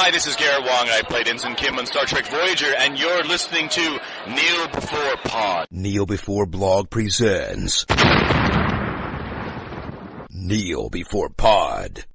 Hi, this is Garrett Wong. I played Ensign Kim on Star Trek Voyager, and you're listening to Kneel Before Pod. Kneel Before Blog presents Kneel Before Pod.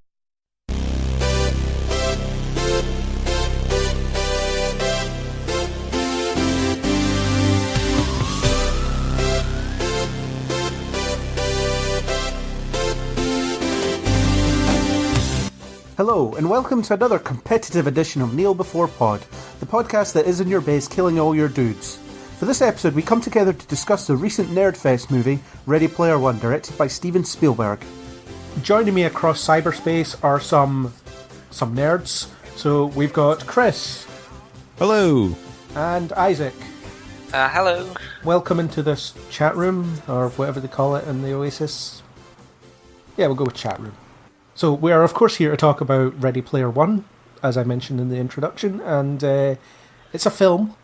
Hello, and welcome to another competitive edition of Kneel Before Pod, the podcast that is in your base killing all your dudes. For this episode, we come together to discuss the recent Nerdfest movie, Ready Player One, directed by Steven Spielberg. Joining me across cyberspace are some nerds. So we've got Chris. Hello. And Isaac. Hello. Welcome into this chat room, or whatever they call it in the Oasis. Yeah, we'll go with chat room. So we are, of course, here to talk about Ready Player One, as I mentioned in the introduction, and it's a film.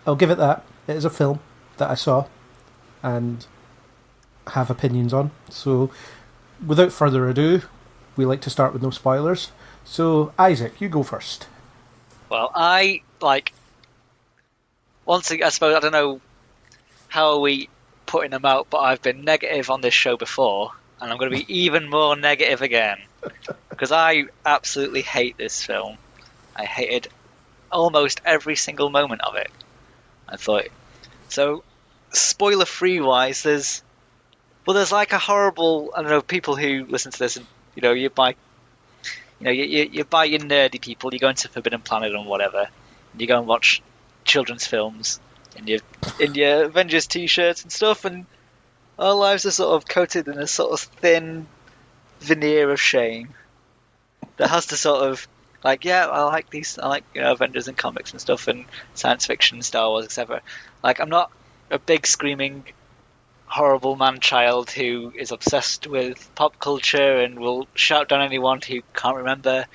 I'll give it that. It is a film that I saw and have opinions on. So, without further ado, we like to start with no spoilers. So, Isaac, you go first. Well, once again, I suppose, I don't know how are we putting them out, but I've been negative on this show before. And I'm going to be even more negative again. Because I absolutely hate this film. I hated almost every single moment of it. I thought... So, spoiler-free wise, there's like a horrible... I don't know, people who listen to this and, you buy your nerdy people, you go into Forbidden Planet and whatever, and you go and watch children's films in your Avengers t-shirts and stuff, and our lives are sort of coated in a sort of thin veneer of shame that has to sort of, I like Avengers and comics and stuff and science fiction, Star Wars, etc. I'm not a big screaming horrible man-child who is obsessed with pop culture and will shout down anyone who can't remember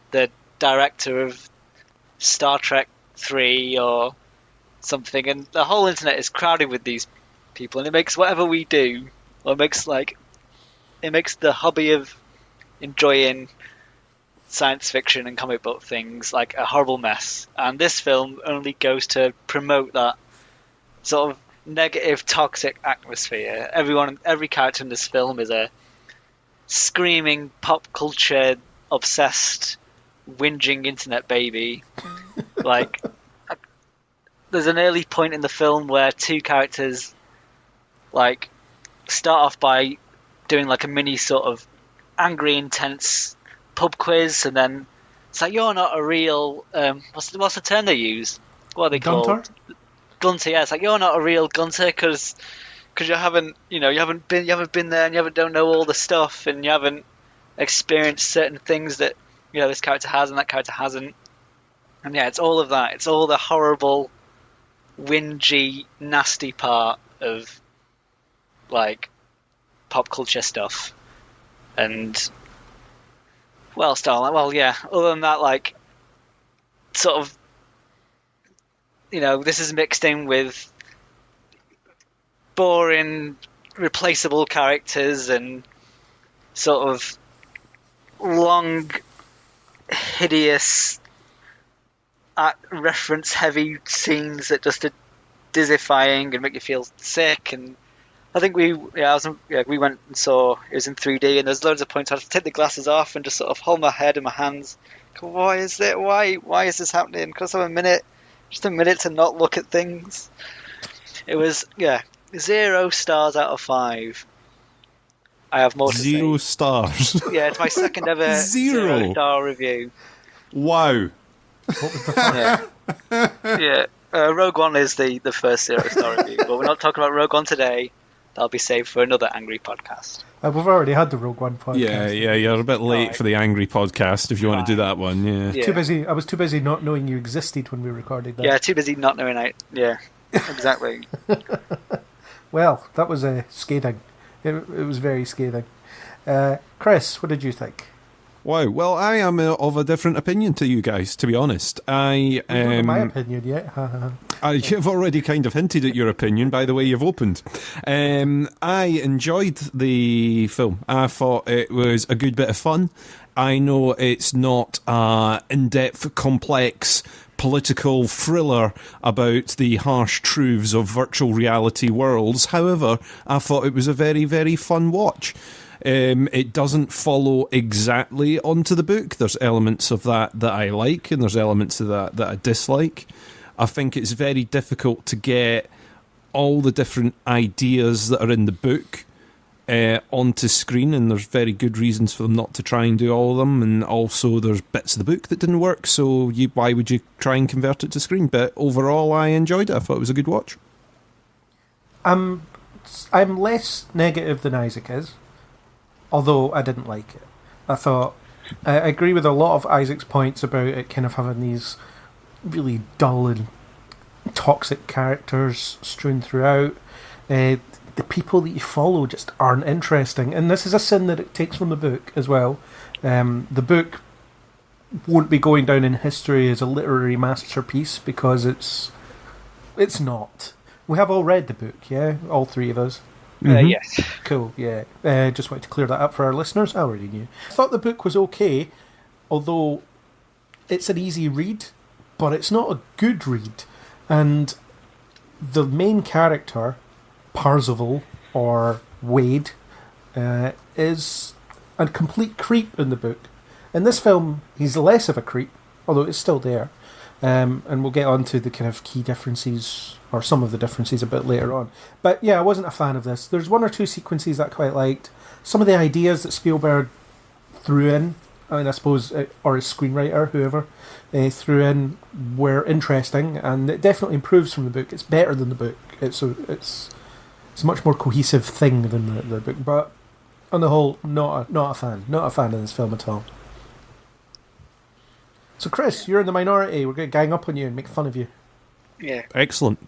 the director of Star Trek 3 or something, and the whole internet is crowded with these people, and it makes whatever we do, or it makes the hobby of enjoying science fiction and comic book things like a horrible mess. And this film only goes to promote that sort of negative, toxic atmosphere. Every character in this film is a screaming, pop culture obsessed, whinging internet baby. There's an early point in the film where two characters start off by doing a mini sort of angry, intense pub quiz, and then it's you're not a real what's the term they use? What are they called? Gunter. Yeah, it's you're not a real gunter because you haven't been there, and you don't know all the stuff, and you haven't experienced certain things that this character has and that character hasn't. And yeah, it's all of that. It's all the horrible, whingy, nasty part of pop culture stuff. And other than that, sort of, this is mixed in with boring, replaceable characters and sort of long, hideous, reference-heavy scenes that just are dizzyfying and make you feel sick. And I think we went and saw it was in 3D, and there's loads of points I had to take the glasses off and just sort of hold my head in my hands. Why is it? Why is this happening? Because I have just a minute to not look at things. It was 0 stars out of 5. I have more to say. 0 stars. Yeah, it's my second ever 0 star review. Wow. What was the first? Yeah. Rogue One is the first 0 star review, but we're not talking about Rogue One today. That'll be saved for another angry podcast. We've already had the Rogue One podcast. Yeah, you're a bit late for the angry podcast if you want to do that one. Yeah. Too busy. I was too busy not knowing you existed when we recorded that. Yeah, too busy not knowing. Yeah, exactly. Well, that was scathing. It was very scathing. Chris, what did you think? Wow. Well, I am of a different opinion to you guys, to be honest. Not my opinion yet. You've already kind of hinted at your opinion by the way you've opened. I enjoyed the film. I thought it was a good bit of fun. I know it's not in-depth, complex political thriller about the harsh truths of virtual reality worlds. However, I thought it was a very, very fun watch. It doesn't follow exactly onto the book. There's elements of that I like, and there's elements of that I dislike. I think it's very difficult to get all the different ideas that are in the book onto screen, and there's very good reasons for them not to try and do all of them, and also there's bits of the book that didn't work, so why would you try and convert it to screen? But overall, I enjoyed it. I thought it was a good watch. I'm less negative than Isaac is, although I didn't like it. I agree with a lot of Isaac's points about it kind of having these really dull and toxic characters strewn throughout. The people that you follow just aren't interesting, and this is a sin that it takes from the book as well. The book won't be going down in history as a literary masterpiece because it's not. We have all read the book, yeah? All three of us. Yes. Cool, yeah. Just wanted to clear that up for our listeners. I already knew. I thought the book was okay, although it's an easy read, but it's not a good read. And the main character, Parzival, or Wade, is a complete creep in the book. In this film, he's less of a creep, although it's still there. And we'll get on to the kind of key differences, or some of the differences a bit later on. But yeah, I wasn't a fan of this. There's one or two sequences that I quite liked. Some of the ideas that Spielberg threw in, I suppose, or his screenwriter, whoever, threw in were interesting, and it definitely improves from the book. It's better than the book. It's a much more cohesive thing than the book. But on the whole, not a fan. Not a fan of this film at all. So Chris, you're in the minority. We're going to gang up on you and make fun of you. Yeah. Excellent.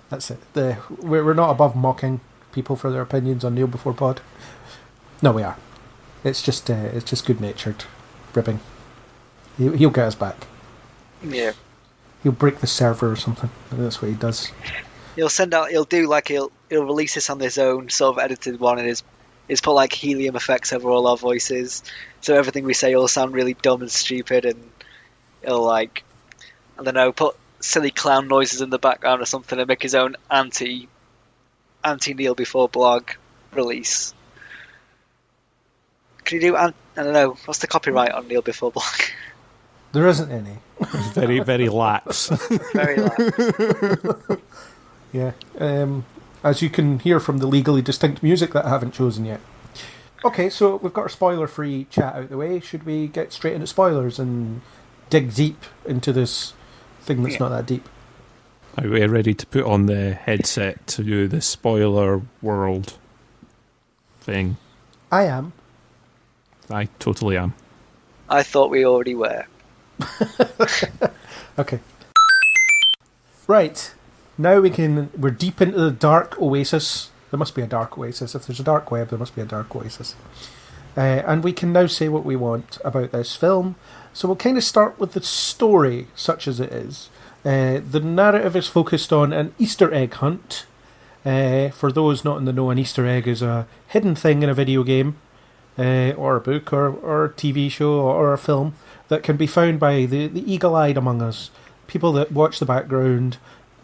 That's it. We're not above mocking people for their opinions on Kneel Before Pod. No, we are. It's just good-natured ribbing. He'll get us back. Yeah. He'll break the server or something. That's what he does. He'll release this on his own sort of edited one, and he's put like helium effects over all our voices, so everything we say will sound really dumb and stupid, and he'll like, I don't know, put silly clown noises in the background or something and make his own anti Kneel Before blog release. Can you do, I don't know, what's the copyright on Kneel Before blog? There isn't any. It's very, very lax. Very lax. Yeah. As you can hear from the legally distinct music that I haven't chosen yet. Okay, so we've got our spoiler-free chat out the way. Should we get straight into spoilers and dig deep into this thing that's not that deep? Are we ready to put on the headset to do the spoiler world thing? I am. I totally am. I thought we already were. Okay. Right. Now we're deep into the dark oasis. There must be a dark oasis. If there's a dark web, there must be a dark oasis. And we can now say what we want about this film. So we'll kind of start with the story, such as it is. The narrative is focused on an Easter egg hunt. For those not in the know, an Easter egg is a hidden thing in a video game, or a book, or a TV show, or a film that can be found by the eagle-eyed among us. People that watch the background,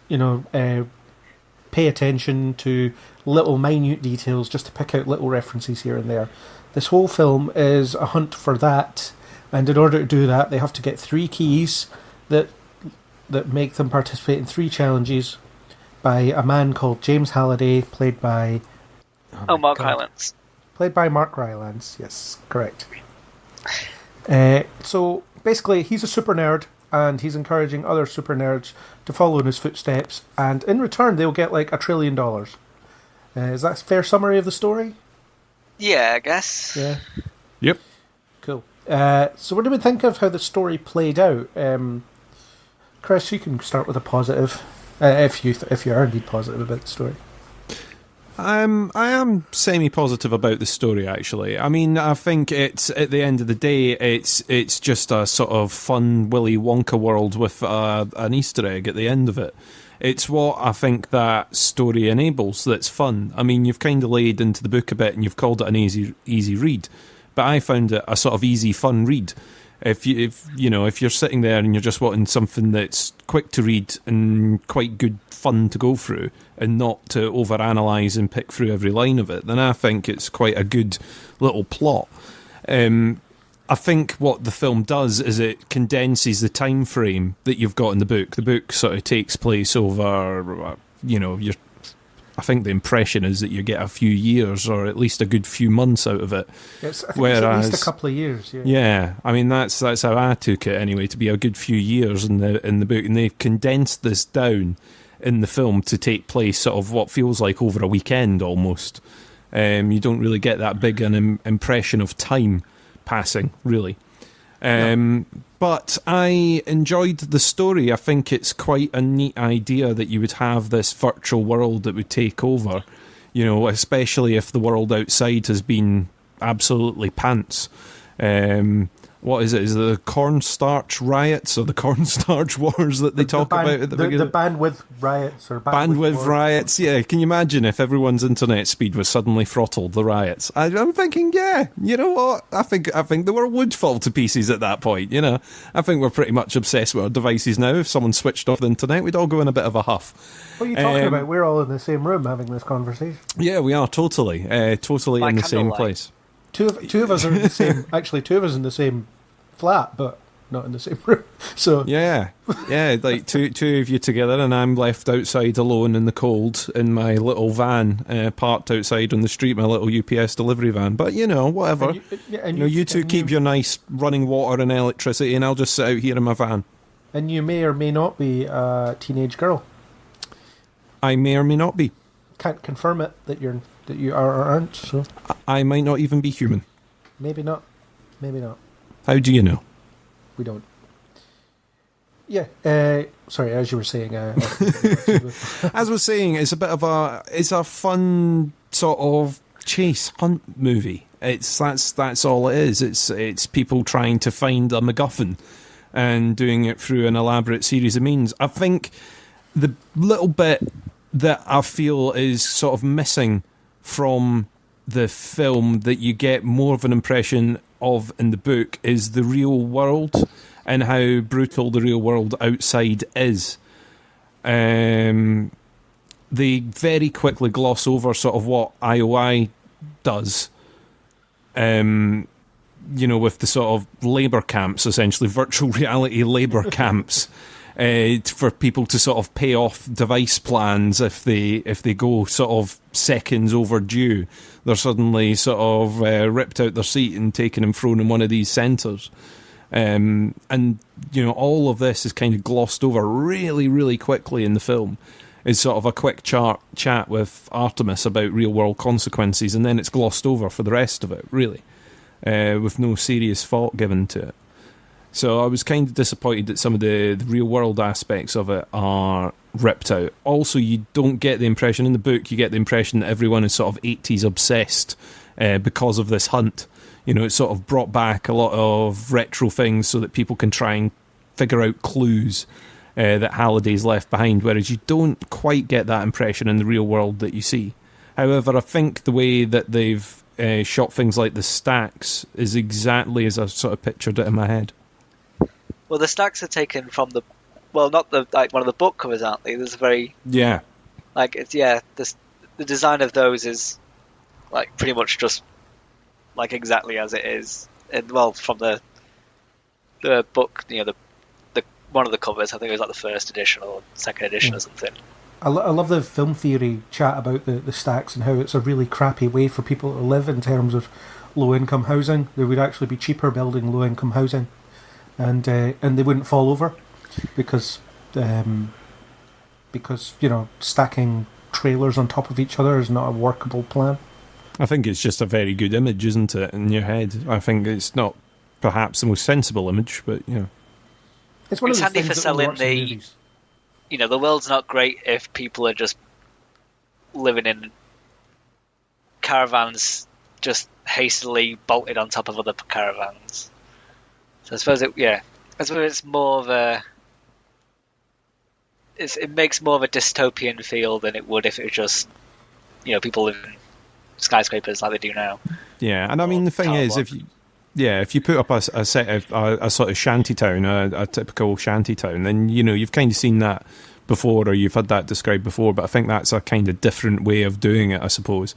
pay attention to little minute details just to pick out little references here and there. This whole film is a hunt for that, and in order to do that, they have to get 3 keys that make them participate in 3 challenges by a man called James Halliday, played by... Mark Rylance. Played by Mark Rylance, yes, correct. So, basically, he's a super nerd, and he's encouraging other super nerds to follow in his footsteps, and in return they'll get like $1 trillion. Is that a fair summary of the story? Yeah, I guess. Yeah. Yep. Cool. So what do we think of how the story played out? Chris, you can start with a positive, if you are indeed positive about the story. I am semi-positive about the story, actually. I mean, I think it's, at the end of the day, it's just a sort of fun Willy Wonka world with an Easter egg at the end of it. It's what I think that story enables that's fun. I mean, you've kind of laid into the book a bit and you've called it an easy read, but I found it a sort of easy, fun read. If you're sitting there and you're just wanting something that's quick to read and quite good fun to go through and not to overanalyze and pick through every line of it, then I think it's quite a good little plot. I think what the film does is it condenses the time frame that you've got in the book. The book sort of takes place over, I think the impression is that you get a few years or at least a good few months out of it. Yes, I think it's at least a couple of years. Yeah, I mean that's how I took it anyway. To be a good few years in the book, and they've condensed this down in the film to take place sort of what feels like over a weekend almost. You don't really get that big an impression of time passing, really. But I enjoyed the story. I think it's quite a neat idea that you would have this virtual world that would take over, especially if the world outside has been absolutely pants. What is it? Is it the cornstarch riots or the cornstarch wars that they talk about at the beginning? The bandwidth riots or bandwidth riots. Yeah, can you imagine if everyone's internet speed was suddenly throttled? The riots. I'm thinking, yeah, you know what? I think the world would fall to pieces at that point. I think we're pretty much obsessed with our devices now. If someone switched off the internet, we'd all go in a bit of a huff. What are you talking about? We're all in the same room having this conversation. Yeah, we are totally in the same place. Two of us are in the same. Actually, two of us in the same flat, but not in the same room. So yeah, like two of you together, and I'm left outside alone in the cold in my little van, parked outside on the street, my little UPS delivery van. But whatever. You two keep your nice running water and electricity, and I'll just sit out here in my van. And you may or may not be a teenage girl. I may or may not be. Can't confirm it that you are or aren't. So I might not even be human. Maybe not. How do you know? We don't. Yeah. Sorry, as you were saying. As I was saying, it's a fun sort of chase hunt movie. That's all it is. It's people trying to find a MacGuffin and doing it through an elaborate series of means. I think the little bit that I feel is sort of missing from the film that you get more of an impression of in the book is the real world and how brutal the real world outside is. They very quickly gloss over sort of what IOI does, with the sort of labour camps, essentially virtual reality labour camps, for people to sort of pay off device plans if they go sort of seconds overdue. They're suddenly sort of ripped out their seat and taken and thrown in one of these centres. And all of this is kind of glossed over really, really quickly in the film. It's sort of a quick chat with Artemis about real-world consequences, and then it's glossed over for the rest of it, really, with no serious thought given to it. So I was kind of disappointed that some of the real-world aspects of it are ripped out. Also, you don't get the impression in the book, you get the impression that everyone is sort of 80s obsessed because of this hunt. It's sort of brought back a lot of retro things so that people can try and figure out clues that Halliday's left behind, whereas you don't quite get that impression in the real world that you see. However, I think the way that they've shot things like the stacks is exactly as I sort of pictured it in my head. Well, the stacks are taken from not one of the book covers, aren't they? There's a very the design of those is like pretty much just like exactly as it is. And from the book, the one of the covers, I think it was like the first edition or second edition or something. I love the film theory chat about the stacks and how it's a really crappy way for people to live in terms of low income housing. There would actually be cheaper building low income housing. And they wouldn't fall over because stacking trailers on top of each other is not a workable plan. I think it's just a very good image, isn't it, in your head? I think it's not perhaps the most sensible image, but it's one of handy for selling the world's not great if people are just living in caravans just hastily bolted on top of other caravans. So I suppose it's more of a. It makes more of a dystopian feel than it would if it was just, people live in skyscrapers like they do now. Yeah, and I mean the thing is, if you put up a set of a sort of shanty town, a typical shanty town, then you've kind of seen that before, or you've had that described before. But I think that's a kind of different way of doing it, I suppose.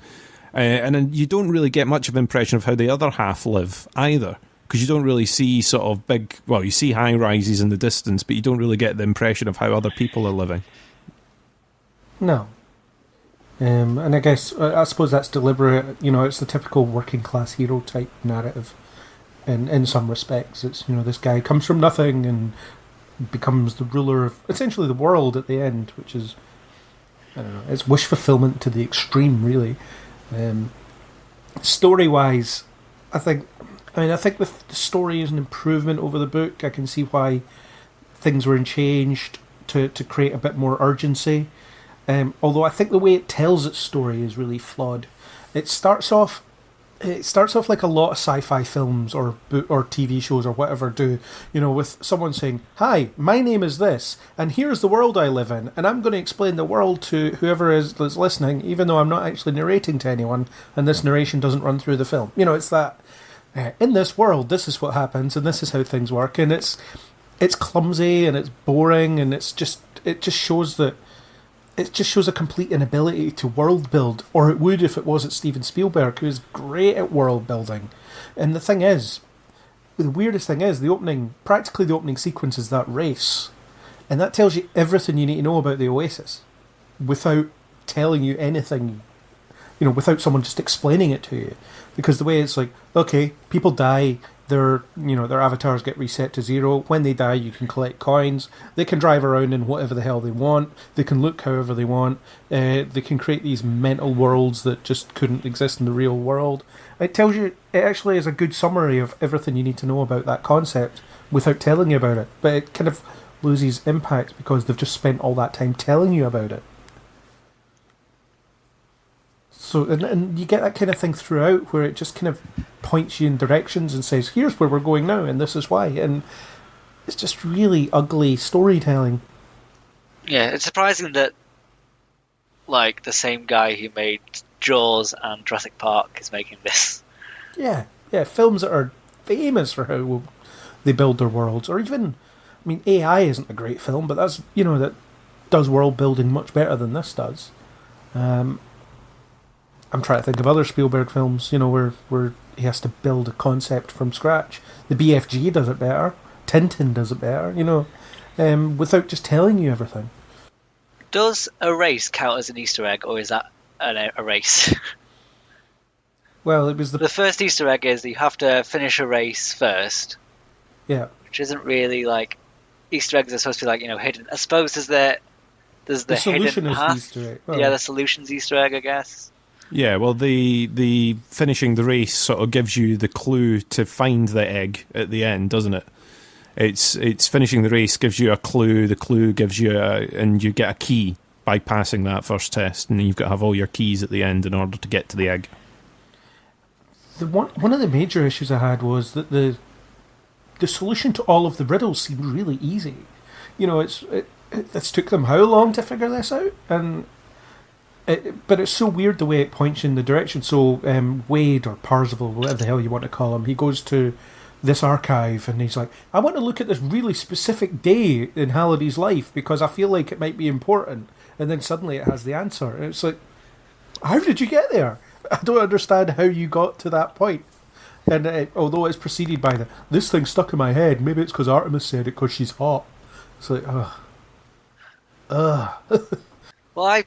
And then you don't really get much of an impression of how the other half live either, because you don't really see sort of big. Well, you see high rises in the distance, but you don't really get the impression of how other people are living. No. And I guess, I suppose that's deliberate. It's the typical working class hero type narrative. In some respects, it's this guy comes from nothing and becomes the ruler of essentially the world at the end, which is, I don't know, it's wish fulfillment to the extreme, really. Story-wise, I think the story is an improvement over the book. I can see why things were changed to create a bit more urgency. Although I think the way it tells its story is really flawed. It starts off like a lot of sci-fi films or TV shows or whatever do, with someone saying, "Hi, my name is this, and here's the world I live in, and I'm going to explain the world to whoever is listening, even though I'm not actually narrating to anyone, and this narration doesn't run through the film." It's that, in this world, this is what happens, and this is how things work, and it's clumsy, and it's boring, and it just shows a complete inability to world build, or it would if it wasn't Steven Spielberg, who is great at world building. And the weirdest thing is, the opening sequence is that race, and that tells you everything you need to know about the Oasis, without telling you anything, without someone just explaining it to you. Because the way it's like, okay, people die, their avatars get reset to 0. When they die, you can collect coins. They can drive around in whatever the hell they want. They can look however they want. They can create these mental worlds that just couldn't exist in the real world. It tells you, it actually is a good summary of everything you need to know about that concept without telling you about it. But it kind of loses impact because they've just spent all that time telling you about it. So, and you get that kind of thing throughout, where it just kind of points you in directions and says, "Here's where we're going now, and this is why." And it's just really ugly storytelling. Yeah, it's surprising that, like, the same guy who made Jaws and Jurassic Park is making this. Yeah, films that are famous for how they build their worlds, or even, AI isn't a great film, but that's that does world building much better than this does. I'm trying to think of other Spielberg films, where he has to build a concept from scratch. The BFG does it better. Tintin does it better, without just telling you everything. Does a race count as an Easter egg, or is that a race? Well, it was the first Easter egg is that you have to finish a race first. Yeah. Which isn't really like Easter eggs are supposed to be hidden. I suppose there's the solution hidden is path. the Easter egg. Well, yeah, the solution's Easter egg, I guess. Yeah, well, the finishing the race sort of gives you the clue to find the egg at the end, doesn't it? It's finishing the race gives you a clue. The clue gives you and you get a key by passing that first test, and then you've got to have all your keys at the end in order to get to the egg. One of the major issues I had was that the solution to all of the riddles seemed really easy. It's took them how long to figure this out, but it's so weird the way it points you in the direction. So Wade, or Parzival, whatever the hell you want to call him, he goes to this archive and he's like, "I want to look at this really specific day in Halliday's life because I feel like it might be important." And then suddenly it has the answer. And it's like, how did you get there? I don't understand how you got to that point. And although it's preceded by this thing stuck in my head, maybe it's because Artemis said it because she's hot. It's like, Well, I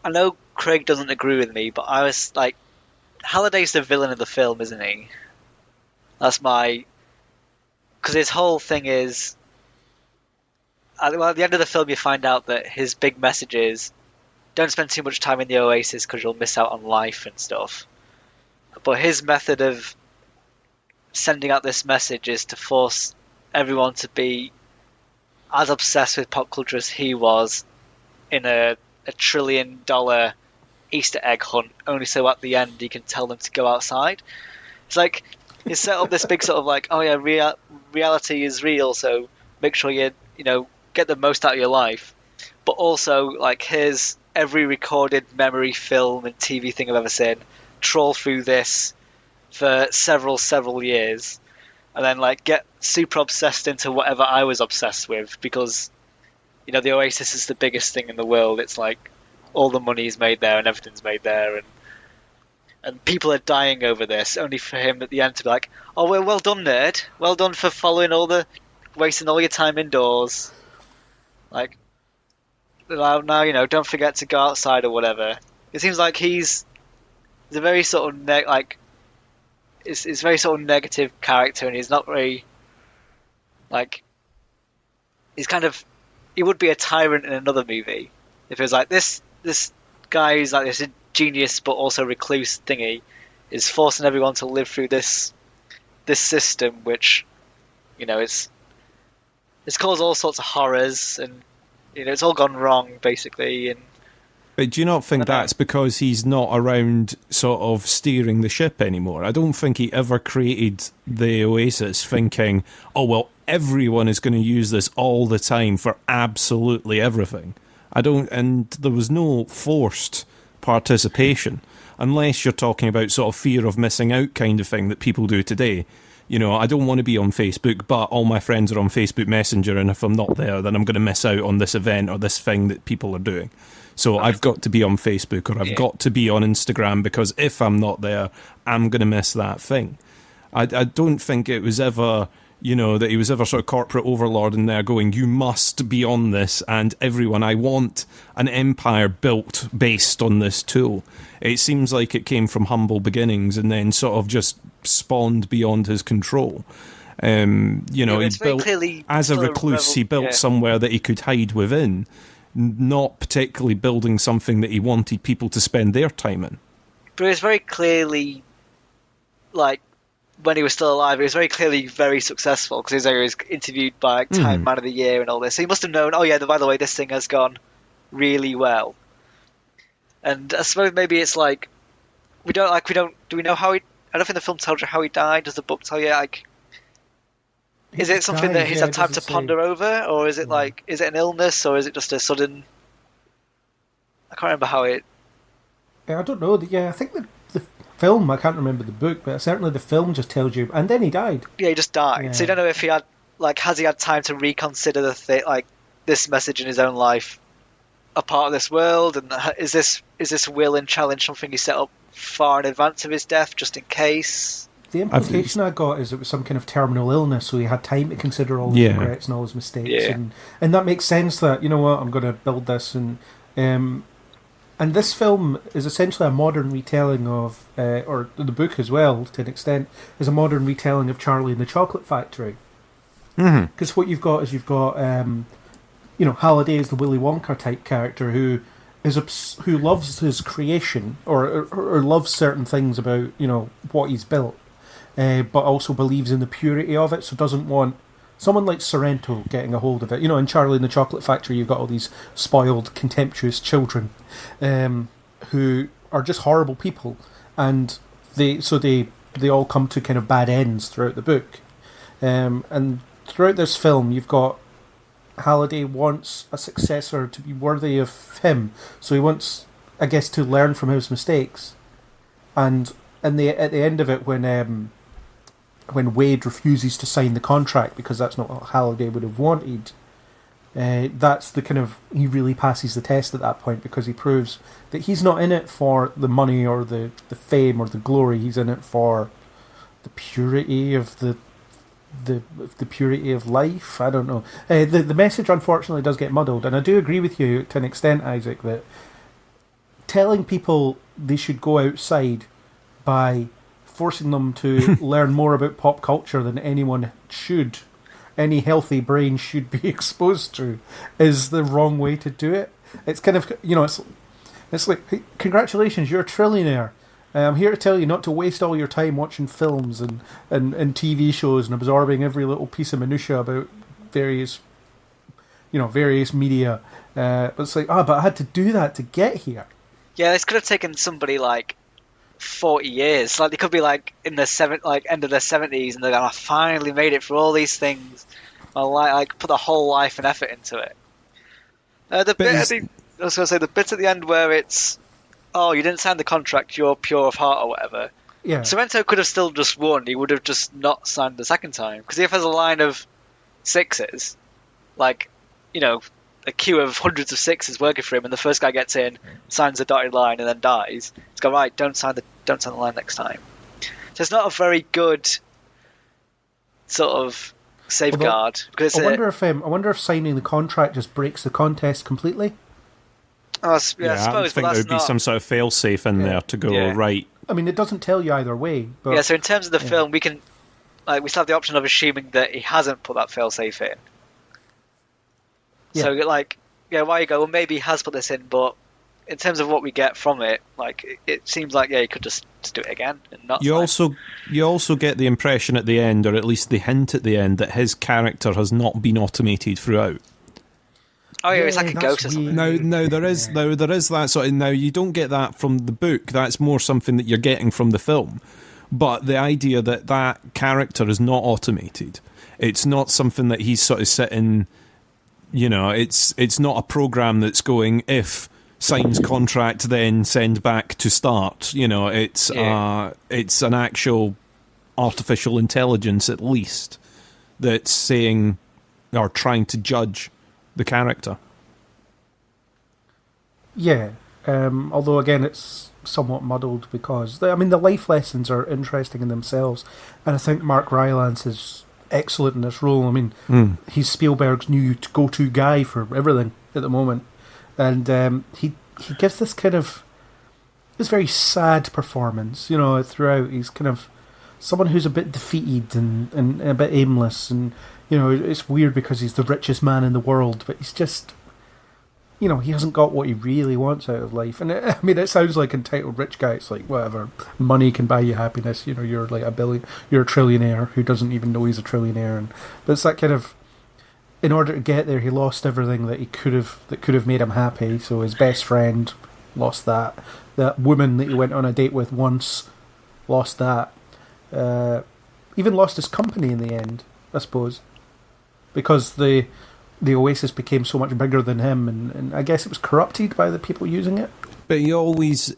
know Craig doesn't agree with me, but I was like, Halliday's the villain of the film, isn't he? That's my... Because his whole thing is... at the end of the film you find out that his big message is, don't spend too much time in the Oasis because you'll miss out on life and stuff. But his method of sending out this message is to force everyone to be as obsessed with pop culture as he was in a $1 trillion Easter egg hunt, only so at the end he can tell them to go outside. It's like he's set up this big sort of like, oh yeah, reality is real, so make sure you get the most out of your life. But also, like, here's every recorded memory, film, and TV thing I've ever seen. Trawl through this for several years, and then like get super obsessed into whatever I was obsessed with, because the Oasis is the biggest thing in the world. It's like all the money is made there and everything's made there, and people are dying over this, only for him at the end to be like, oh, well done, nerd. Well done for wasting all your time indoors. Like, now, don't forget to go outside or whatever. It seems like he's a very sort of, it's very sort of negative character, and he's not very, like, he would be a tyrant in another movie. If it was like this guy who's like this genius but also recluse thingy is forcing everyone to live through this system, which it's caused all sorts of horrors, and it's all gone wrong basically. And but do you not think that's because he's not around sort of steering the ship anymore? I don't think he ever created the Oasis thinking, oh well, everyone is going to use this all the time for absolutely everything. And there was no forced participation, unless you're talking about sort of fear of missing out kind of thing that people do today. I don't want to be on Facebook, but all my friends are on Facebook Messenger, and if I'm not there, then I'm going to miss out on this event or this thing that people are doing. So I've got to be on Facebook, or I've got to be on Instagram, because if I'm not there, I'm going to miss that thing. I don't think it was ever, that he was ever sort of corporate overlord in there going, you must be on this, and everyone, I want an empire built based on this tool. It seems like it came from humble beginnings and then sort of just spawned beyond his control. He built, as a recluse, he built somewhere that he could hide within, not particularly building something that he wanted people to spend their time in. But it was very clearly, like, when he was still alive, he was very clearly very successful, because he was interviewed by Time Man of the Year and all this. So he must have known, oh yeah, by the way, this thing has gone really well. And I suppose maybe it's like, do we know how he, I don't think the film tells you how he died. Does the book tell you, like, is it something that he's had time to ponder over, or is it like, is it an illness, or is it just a sudden, I can't remember how it... Yeah, I don't know. I think the film, I can't remember the book, but certainly the film just tells you, and then he died. Yeah, he just died. Yeah. So you don't know if he had, like, has he had time to reconsider this message in his own life a part of this world, and is this will and challenge something he set up far in advance of his death, just in case? The implication I got is it was some kind of terminal illness, so he had time to consider all his regrets and all his mistakes, and that makes sense that, you know what, I'm going to build this, and this film is essentially a modern retelling of, or the book as well, to an extent, is a modern retelling of Charlie and the Chocolate Factory. Because what you've got is Halliday is the Willy Wonka type character who loves his creation or loves certain things about what he's built, but also believes in the purity of it. So doesn't want someone like Sorrento getting a hold of it. In Charlie and the Chocolate Factory, you've got all these spoiled, contemptuous children who are just horrible people, and they all come to kind of bad ends throughout the book. And throughout this film, you've got Halliday wants a successor to be worthy of him, so he wants, I guess, to learn from his mistakes. And at the end of it, when Wade refuses to sign the contract because that's not what Halliday would have wanted, that's the kind of, he really passes the test at that point, because he proves that he's not in it for the money or the fame or the glory. He's in it for the purity of the purity of life. I don't know. The message unfortunately does get muddled, and I do agree with you to an extent, Isaac, that telling people they should go outside by forcing them to learn more about pop culture than any healthy brain should be exposed to is the wrong way to do it. It's kind of, it's like, hey, congratulations, you're a trillionaire. I'm here to tell you not to waste all your time watching films and TV shows and absorbing every little piece of minutia about various media. But it's like, but I had to do that to get here. Yeah, this could have taken somebody like 40 years. Like they could be like in the end of their 70s, and they're going, I finally made it through all these things. I like put the whole life and effort into it. I was going to say the bit at the end where it's, oh, you didn't sign the contract, you're pure of heart or whatever. Yeah. Sorrento could have still just won. He would have just not signed the second time. Because if there's a line of sixes, like, you know, a queue of hundreds of sixes working for him, and the first guy gets in, signs the dotted line, and then dies, it's go, right, don't sign the line next time. So it's not a very good sort of safeguard. I wonder if signing the contract just breaks the contest completely. I suppose, I think there would be some sort of fail-safe in there to go, right. I mean, it doesn't tell you either way. But, yeah, so in terms of the film, we can, like, we still have the option of assuming that he hasn't put that fail-safe in. Yeah. So, like, why you go, well, maybe he has put this in, but in terms of what we get from it, like, it seems like, he could just do it again and not. You also get the impression at the end, or at least the hint at the end, that his character has not been automated throughout. Oh yeah, it's like a ghost or something. Now there is that sort of. Now you don't get that from the book. That's more something that you're getting from the film. But the idea that character is not automated, it's not something that he's sort of sitting. You know, it's not a program that's going, if signs contract, then send back to start. You know, it's an actual artificial intelligence, at least, that's saying or trying to judge the character. Yeah, although again it's somewhat muddled because the life lessons are interesting in themselves, and I think Mark Rylance is excellent in this role. I mean, he's Spielberg's new go-to guy for everything at the moment, and he gives this very sad performance, you know, throughout. He's kind of someone who's a bit defeated and a bit aimless, and you know, it's weird because he's the richest man in the world, but he's just, you know, he hasn't got what he really wants out of life. And it sounds like entitled rich guy. It's like, whatever, money can buy you happiness. You know, you're like you're a trillionaire who doesn't even know he's a trillionaire. But it's that kind of, in order to get there, he lost everything that could have made him happy. So his best friend lost that. That woman that he went on a date with once lost that. Even lost his company in the end, I suppose. Because the Oasis became so much bigger than him, and I guess it was corrupted by the people using it. But he always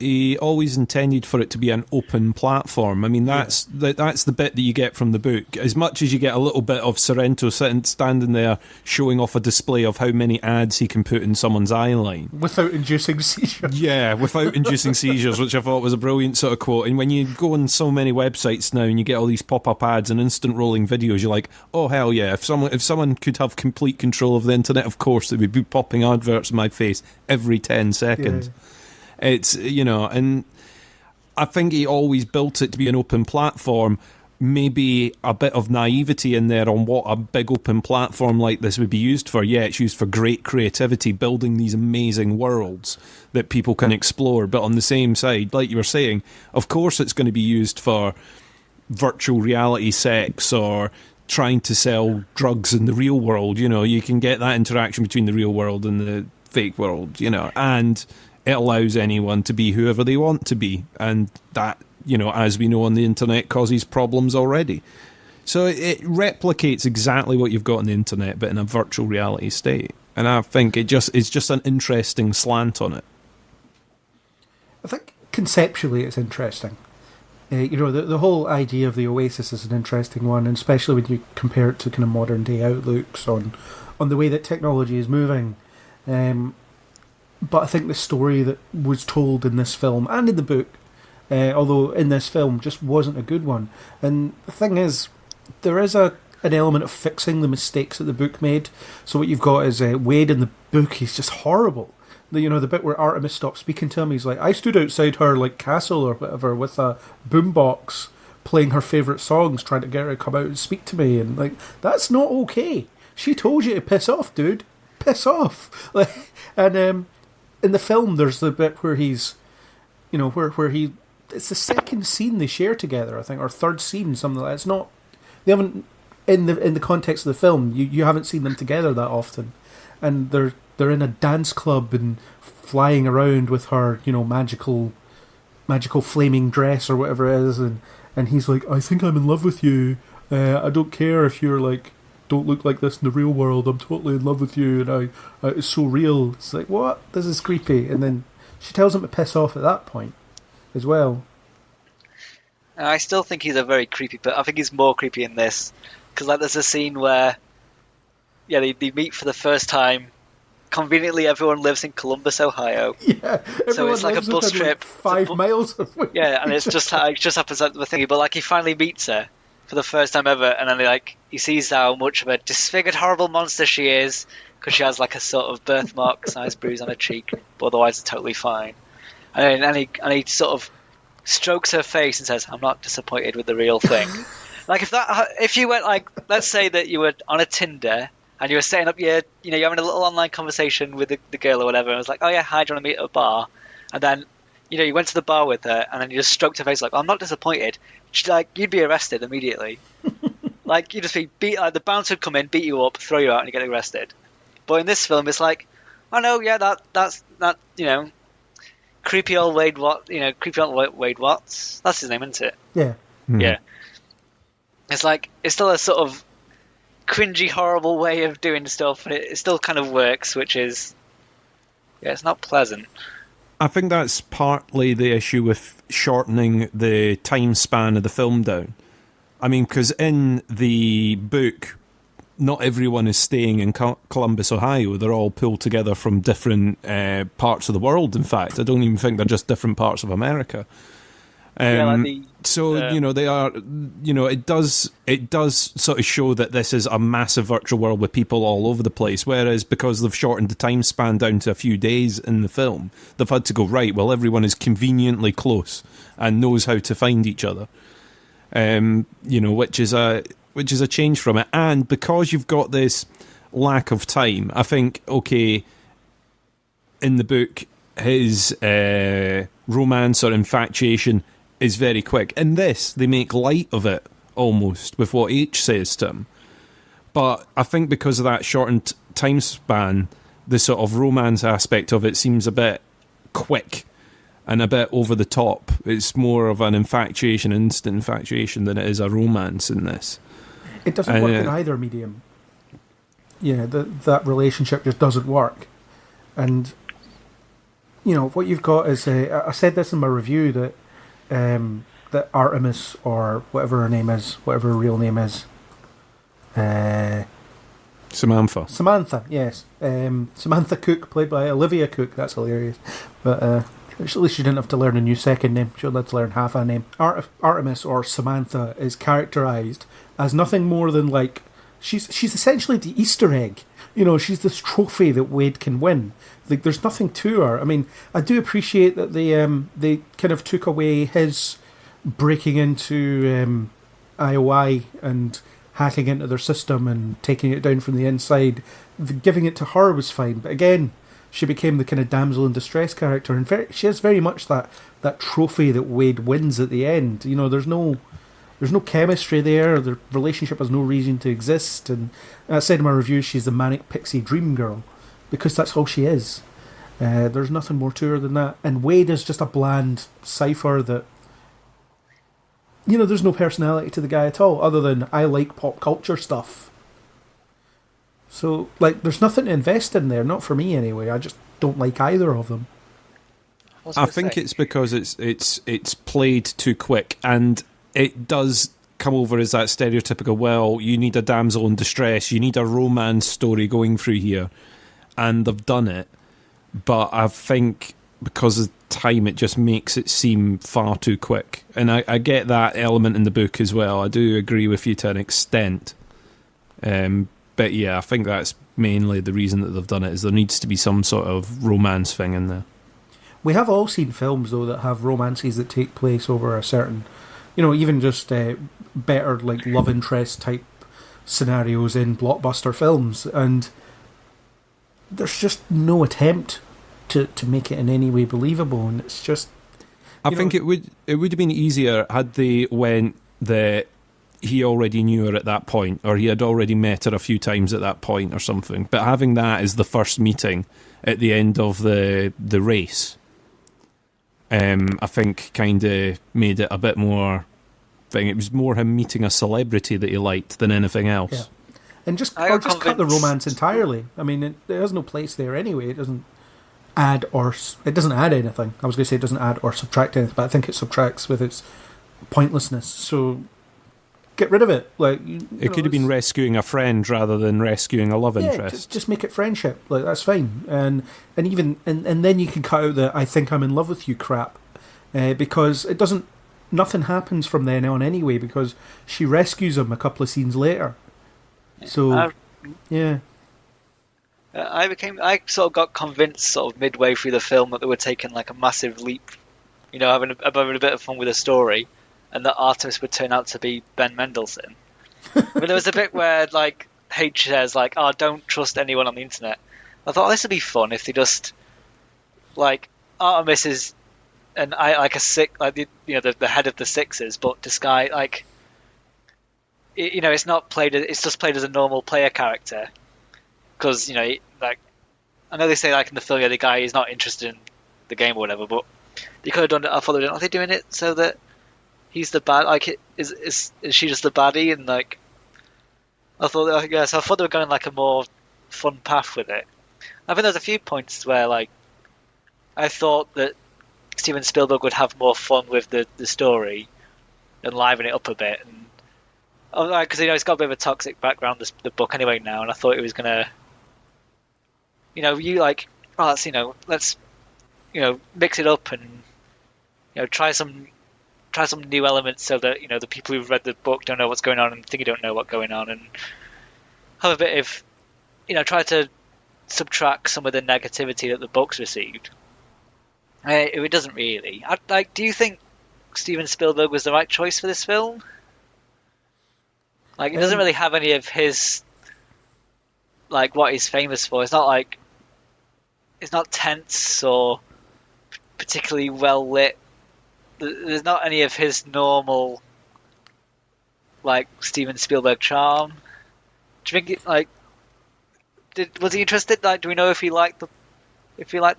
intended for it to be an open platform. I mean, that's the bit that you get from the book. As much as you get a little bit of Sorrento standing there showing off a display of how many ads he can put in someone's eye line. Without inducing seizures. Yeah, without inducing seizures, which I thought was a brilliant sort of quote. And when you go on so many websites now and you get all these pop-up ads and instant rolling videos, you're like, oh, hell yeah. If someone could have complete control of the internet, of course, they would be popping adverts in my face every 10 seconds. Yeah. It's, you know, and I think he always built it to be an open platform. Maybe a bit of naivety in there on what a big open platform like this would be used for. Yeah, it's used for great creativity, building these amazing worlds that people can explore. But on the same side, like you were saying, of course it's going to be used for virtual reality sex or trying to sell drugs in the real world. You know, you can get that interaction between the real world and the fake world, you know, and it allows anyone to be whoever they want to be, and that, you know, as we know on the internet, causes problems already. So it replicates exactly what you've got on the internet, but in a virtual reality state. And I think it's just an interesting slant on it. I think conceptually it's interesting. You know, the whole idea of the Oasis is an interesting one, and especially when you compare it to kind of modern day outlooks on the way that technology is moving. But I think the story that was told in this film and in the book, although in this film, just wasn't a good one. And the thing is, there is an element of fixing the mistakes that the book made. So what you've got is Wade in the book, he's just horrible. The bit where Artemis stops speaking to him, he's like, I stood outside her like castle or whatever with a boombox playing her favourite songs, trying to get her to come out and speak to me. And like, that's not okay. She told you to piss off, dude. Piss off. And in the film, there's the bit where he's, you know, where he, it's the second scene they share together, I think, or third scene, something like that. It's not, they haven't, in the context of the film, you haven't seen them together that often, and they're in a dance club and flying around with her, magical flaming dress or whatever it is, and he's like, I think I'm in love with you. I don't care if you're like, don't look like this in the real world. I'm totally in love with you, and it's so real. It's like, what? This is creepy. And then she tells him to piss off at that point as well. I still think he's a very creepy, but I think he's more creepy in this because there's a scene where they meet for the first time. Conveniently, everyone lives in Columbus, Ohio. Yeah, so it's like a bus trip, 5 miles away. Yeah, and it just happens at the thingy. But he finally meets her for the first time ever, and then he sees how much of a disfigured, horrible monster she is because she has a sort of birthmark-sized bruise on her cheek, but otherwise it's totally fine. And he sort of strokes her face and says, "I'm not disappointed with the real thing." If you went let's say that you were on a Tinder and you were setting up you're having a little online conversation with the girl or whatever, and it was like, "Oh yeah, hi, do you want to meet at a bar?" And then you went to the bar with her, and then you just stroked her face "I'm not disappointed." You'd be arrested immediately. You'd just be beat. The bouncer would come in, beat you up, throw you out, and you get arrested. But in this film, it's like, "Oh no, yeah, that's creepy old Wade Watts. That's his name, isn't it?" Yeah. Mm. Yeah. It's still a sort of cringy, horrible way of doing stuff, and it still kind of works, which is, it's not pleasant. I think that's partly the issue with shortening the time span of the film down. I mean, because in the book, not everyone is staying in Columbus, Ohio. They're all pulled together from different parts of the world, in fact. I don't even think they're just different parts of America. They are, it does sort of show that this is a massive virtual world with people all over the place, whereas because they've shortened the time span down to a few days in the film, they've had to go, right, well, everyone is conveniently close and knows how to find each other, which is a change from it. And because you've got this lack of time, I think, okay, in the book, his romance or infatuation is very quick. In this, they make light of it almost with what H says to him. But I think because of that shortened time span, the sort of romance aspect of it seems a bit quick and a bit over the top. It's more of an infatuation, instant infatuation, than it is a romance in this. It doesn't work in either medium. Yeah, that relationship just doesn't work. And, what you've got is, I said this in my review, that Artemis, or whatever her name is, whatever her real name is, Samantha, yes. Samantha Cook, played by Olivia Cook, that's hilarious. But at least she didn't have to learn a new second name, she only had to learn half a name. Artemis, or Samantha, is characterised as nothing more than she's essentially the Easter egg. She's this trophy that Wade can win. There's nothing to her. I mean, I do appreciate that they kind of took away his breaking into IOI and hacking into their system and taking it down from the inside. Giving it to her was fine, but again, she became the kind of damsel in distress character, and she has very much that trophy that Wade wins at the end. There's no chemistry there. The relationship has no reason to exist. And I said in my review, she's the manic pixie dream girl, because that's all she is. There's nothing more to her than that. And Wade is just a bland cipher that, there's no personality to the guy at all, other than I like pop culture stuff. So, there's nothing to invest in there, not for me anyway. I just don't like either of them. I think it's because it's played too quick, and it does come over as that stereotypical, well, you need a damsel in distress, you need a romance story going through here, and they've done it. But I think because of time, it just makes it seem far too quick. And I get that element in the book as well. I do agree with you to an extent. But yeah, I think that's mainly the reason that they've done it, is there needs to be some sort of romance thing in there. We have all seen films, though, that have romances that take place over a certain, even just better, love interest type scenarios in blockbuster films, and there's just no attempt to make it in any way believable, and it's just... I think it would have been easier had they went the he already knew her at that point, or he had already met her a few times at that point or something. But having that as the first meeting at the end of the race, I think kind of made it a bit more thing. It was more him meeting a celebrity that he liked than anything else. Yeah. And just cut the romance entirely. I mean, it has no place there anyway. It doesn't add anything. I was going to say it doesn't add or subtract anything, but I think it subtracts with its pointlessness. So get rid of it. Like it could have been rescuing a friend rather than rescuing a love interest. Just make it friendship. Like that's fine. And then you can cut out the "I think I'm in love with you" crap, because it doesn't. Nothing happens from then on anyway, because she rescues him a couple of scenes later. So, yeah. I sort of got convinced sort of midway through the film that they were taking like a massive leap, having a bit of fun with the story, and that Artemis would turn out to be Ben Mendelsohn. But there was a bit where like H says like, "Oh, don't trust anyone on the internet." I thought this would be fun if they just like Artemis is and I like a sick like the head of the Sixers, but disguise like. It's not played. It's just played as a normal player character, because like I know they say like in the film, the guy is not interested in the game or whatever, but they could have done it. I thought are they doing it so that he's the bad? Like, is she just the baddie? And like, I thought, so I thought they were going like a more fun path with it. I think there's a few points where like I thought that Steven Spielberg would have more fun with the story and liven it up a bit. And because it's got a bit of a toxic background, the book anyway now, and I thought it was gonna, let's mix it up and try some new elements so that the people who've read the book don't know what's going on and think you don't know what's going on, and have a bit of try to subtract some of the negativity that the book's received. It doesn't really. Do you think Steven Spielberg was the right choice for this film? Like, it doesn't really have any of his, like, what he's famous for. It's not tense or particularly well lit. There's not any of his normal, like, Steven Spielberg charm. Do you think was he interested? Like, do we know if he liked the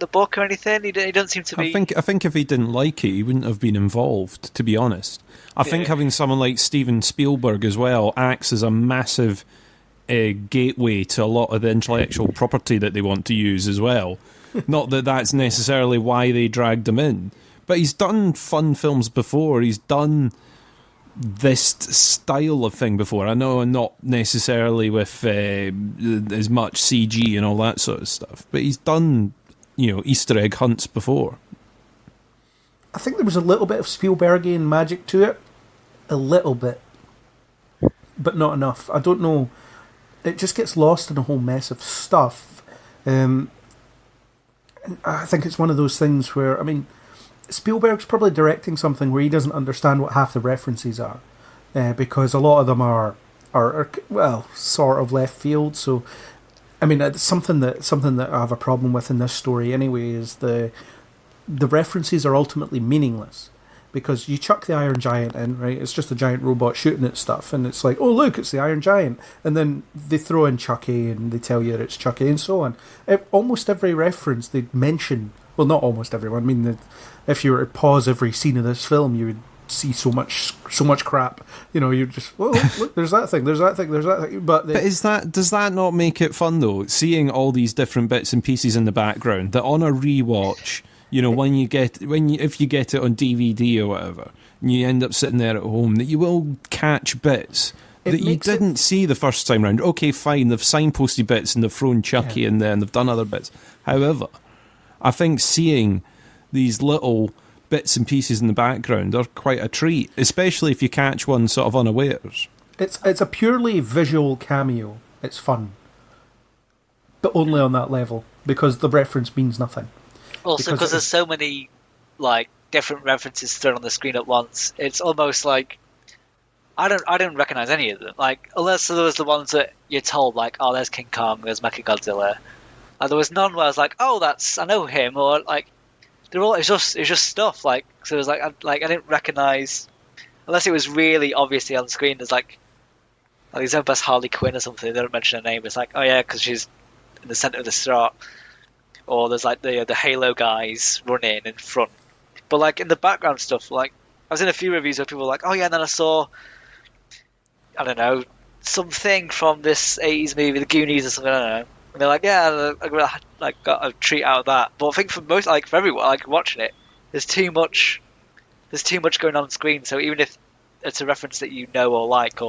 book or anything? He doesn't seem to be. I think if he didn't like it, he wouldn't have been involved, to be honest. I think having someone like Steven Spielberg as well acts as a massive gateway to a lot of the intellectual property that they want to use as well. Not that that's necessarily why they dragged him in. But he's done fun films before. He's done this style of thing before. I know not necessarily with as much CG and all that sort of stuff. But he's done, Easter egg hunts before. I think there was a little bit of Spielbergian magic to it. A little bit. But not enough. I don't know. It just gets lost in a whole mess of stuff. I think it's one of those things where, Spielberg's probably directing something where he doesn't understand what half the references are. Because a lot of them are sort of left field. So, it's something that I have a problem with in this story anyway, is the references are ultimately meaningless, because you chuck the Iron Giant in, right? It's just a giant robot shooting at stuff, and it's like, oh look, it's the Iron Giant, and then they throw in Chucky and they tell you that it's Chucky and so on. Almost every reference they mention, well, not almost everyone. If you were to pause every scene of this film, you would see so much crap. You just, look, there's that thing, there's that thing, there's that thing. But does that not make it fun though? Seeing all these different bits and pieces in the background that on a rewatch. If you get it on DVD or whatever, and you end up sitting there at home, that you will catch bits that you didn't see the first time round. Okay, fine, they've signposted bits and they've thrown Chucky in there and they've done other bits. However, I think seeing these little bits and pieces in the background are quite a treat, especially if you catch one sort of unawares. It's a purely visual cameo. It's fun. But only on that level, because the reference means nothing. Also, because there's so many different references thrown on the screen at once, it's almost like I don't recognize any of them. Like, unless there was the ones that you're told, like, oh, there's King Kong, there's Mechagodzilla. There was none where I was like, oh, I know him, or like they're all. It's just stuff. Like, so it was like I didn't recognize. unless it was really obviously on screen. There's like there's no best Harley Quinn or something. They don't mention her name. It's like, oh yeah, because she's in the center of the start. Or there's like the Halo guys running in front. But like in the background stuff, like I was in a few reviews where people were like, oh yeah, and then I saw, I don't know, something from this 80s movie, The Goonies or something, I don't know. And they're like, yeah, I got a treat out of that. But I think for most, like for everyone, like watching it, there's too much going on screen. So even if it's a reference that you know or like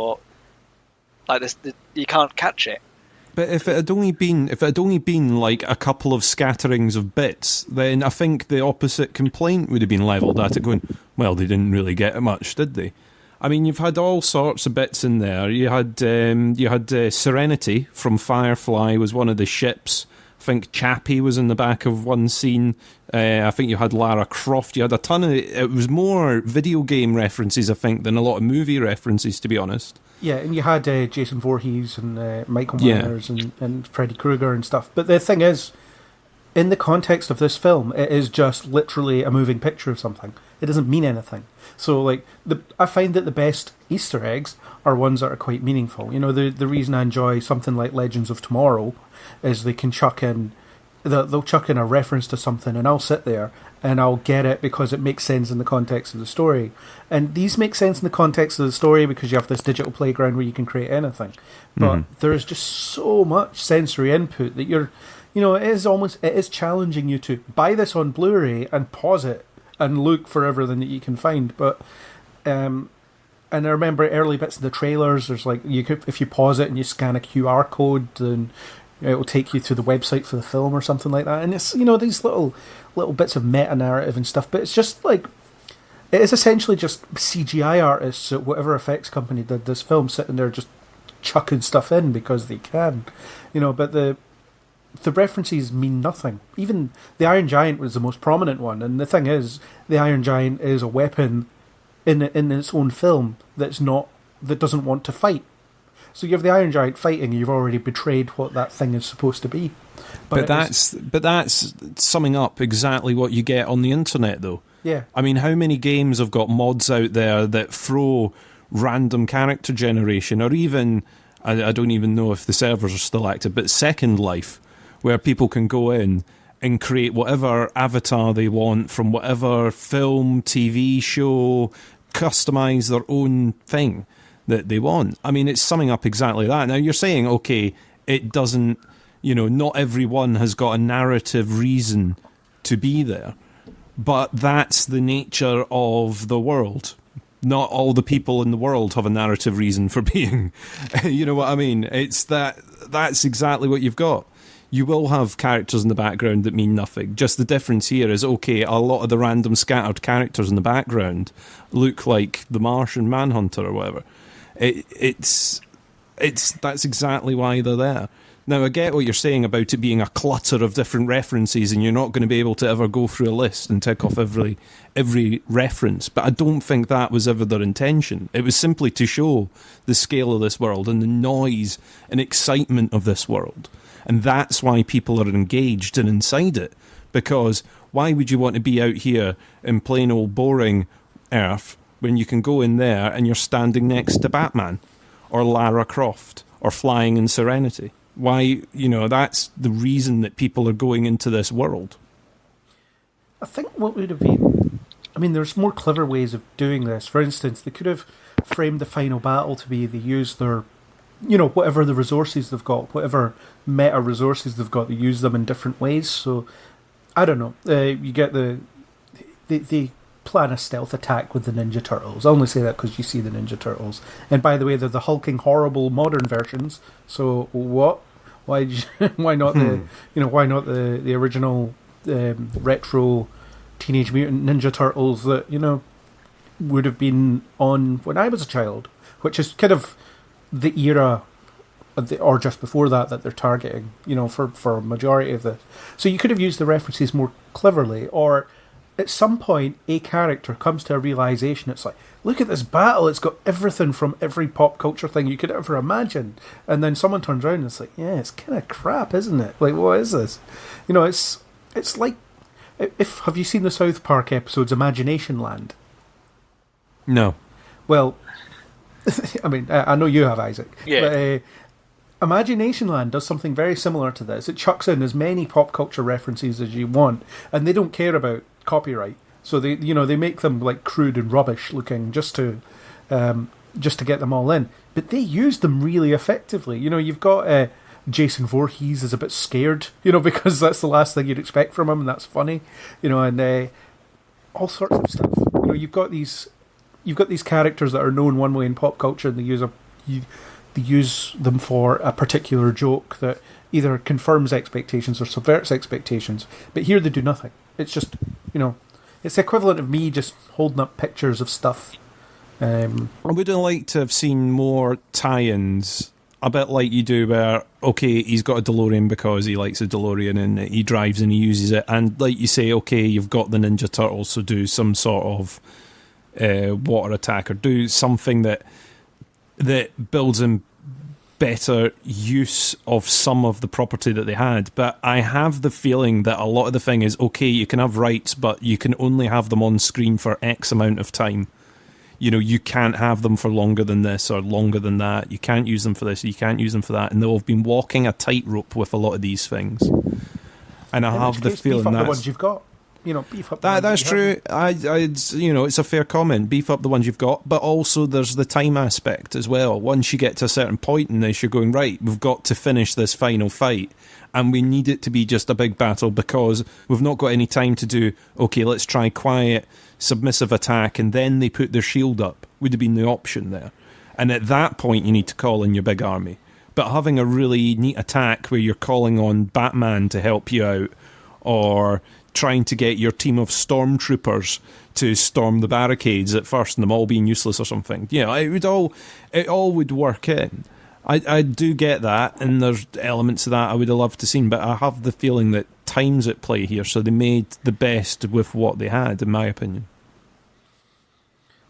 this, you can't catch it. But if it had only been like a couple of scatterings of bits, then I think the opposite complaint would have been levelled at it, going, well, they didn't really get much, did they? I mean, you've had all sorts of bits in there. You had Serenity from Firefly was one of the ships. I think Chappie was in the back of one scene. I think you had Lara Croft. You had a ton of it was more video game references, I think, than a lot of movie references, to be honest. Yeah, and you had Jason Voorhees and Michael Myers and Freddy Krueger and stuff. But the thing is, in the context of this film, it is just literally a moving picture of something. It doesn't mean anything. So, like, I find that the best Easter eggs are ones that are quite meaningful. You know, the reason I enjoy something like Legends of Tomorrow is they can chuck in, they'll chuck in a reference to something, and I'll sit there and I'll get it because it makes sense in the context of the story. And these make sense in the context of the story because you have this digital playground where you can create anything. But there is just so much sensory input that it is challenging you to buy this on Blu-ray and pause it and look for everything that you can find. But and I remember early bits of the trailers, there's like, if you pause it and you scan a QR code, then it will take you to the website for the film or something like that. And it's, these little bits of meta-narrative and stuff, but it's just like, it is essentially just CGI artists at whatever effects company did this film sitting there just chucking stuff in because they can. But the references mean nothing. Even the Iron Giant was the most prominent one, and the thing is, the Iron Giant is a weapon in its own film that doesn't want to fight. So you have the Iron Giant fighting, you've already betrayed what that thing is supposed to be. But that's summing up exactly what you get on the internet, though. Yeah. I mean, how many games have got mods out there that throw random character generation, or even, I don't even know if the servers are still active, but Second Life, where people can go in and create whatever avatar they want from whatever film, TV show, customize their own thing that they want. I mean, it's summing up exactly that. Now, you're saying, okay, it doesn't, not everyone has got a narrative reason to be there, but that's the nature of the world. Not all the people in the world have a narrative reason for being. You know what I mean? It's that's exactly what you've got. You will have characters in the background that mean nothing. Just the difference here is, okay, a lot of the random scattered characters in the background look like the Martian Manhunter or whatever. That's exactly why they're there. Now, I get what you're saying about it being a clutter of different references and you're not going to be able to ever go through a list and tick off every reference, but I don't think that was ever their intention. It was simply to show the scale of this world and the noise and excitement of this world. And that's why people are engaged and inside it. Because why would you want to be out here in plain old boring Earth when you can go in there and you're standing next to Batman or Lara Croft or flying in Serenity? Why, that's the reason that people are going into this world. I think what would have been, there's more clever ways of doing this. For instance, they could have framed the final battle to be they use their, whatever the resources they've got, whatever meta resources they've got, they use them in different ways. So, I don't know, you get the plan a stealth attack with the Ninja Turtles. I only say that because you see the Ninja Turtles. And by the way, they're the hulking, horrible modern versions. So what? Why not why not the original retro Teenage Mutant Ninja Turtles that would have been on when I was a child, which is kind of the era or just before that they're targeting. For a majority of this. So you could have used the references more cleverly, or at some point, a character comes to a realization. It's like, look at this battle. It's got everything from every pop culture thing you could ever imagine. And then someone turns around and it's like, yeah, it's kind of crap, isn't it? Like, what is this? It's like, have you seen the South Park episodes Imagination Land? No. Well, I mean, I know you have, Isaac. Yeah. But Imagination Land does something very similar to this. It chucks in as many pop culture references as you want, and they don't care about copyright. So they make them like crude and rubbish looking just to get them all in. But they use them really effectively. You've got Jason Voorhees is a bit scared, because that's the last thing you'd expect from him, and that's funny. And all sorts of stuff. You've got these characters that are known one way in pop culture, and they use them for a particular joke that either confirms expectations or subverts expectations. But here they do nothing. It's just, it's the equivalent of me just holding up pictures of stuff. I would have liked to have seen more tie-ins, a bit like you do where, okay, he's got a DeLorean because he likes a DeLorean and he drives and he uses it. And like you say, okay, you've got the Ninja Turtles, so do some sort of water attack or do something that builds in better use of some of the property that they had. But I have the feeling that a lot of the thing is, okay, you can have rights, but you can only have them on screen for X amount of time. You can't have them for longer than this or longer than that. You can't use them for this, you can't use them for that. And they'll have been walking a tightrope with a lot of these things. And I have the feeling beef up that's the ones you've got. Beef up. That's true. It's a fair comment. Beef up the ones you've got, but also there's the time aspect as well. Once you get to a certain point in this, you're going, right, we've got to finish this final fight, and we need it to be just a big battle because we've not got any time to do, okay, let's try quiet, submissive attack, and then they put their shield up. Would have been the option there. And at that point, you need to call in your big army. But having a really neat attack where you're calling on Batman to help you out, or trying to get your team of stormtroopers to storm the barricades at first and them all being useless or something. It all would work in. I do get that, and there's elements of that I would have loved to seen, but I have the feeling that time's at play here, so they made the best with what they had, in my opinion.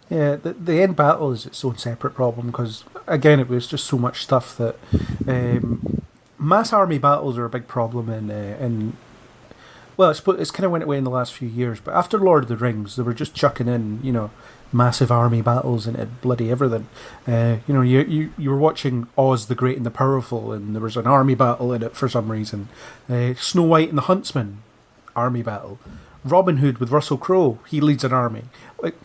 Yeah, the end battle is its own separate problem because, again, it was just so much stuff that mass army battles are a big problem in well, it's kind of went away in the last few years, but after Lord of the Rings, they were just chucking in, massive army battles into bloody everything. You were watching Oz the Great and the Powerful, and there was an army battle in it for some reason. Snow White and the Huntsman, army battle. Robin Hood with Russell Crowe, he leads an army. Like,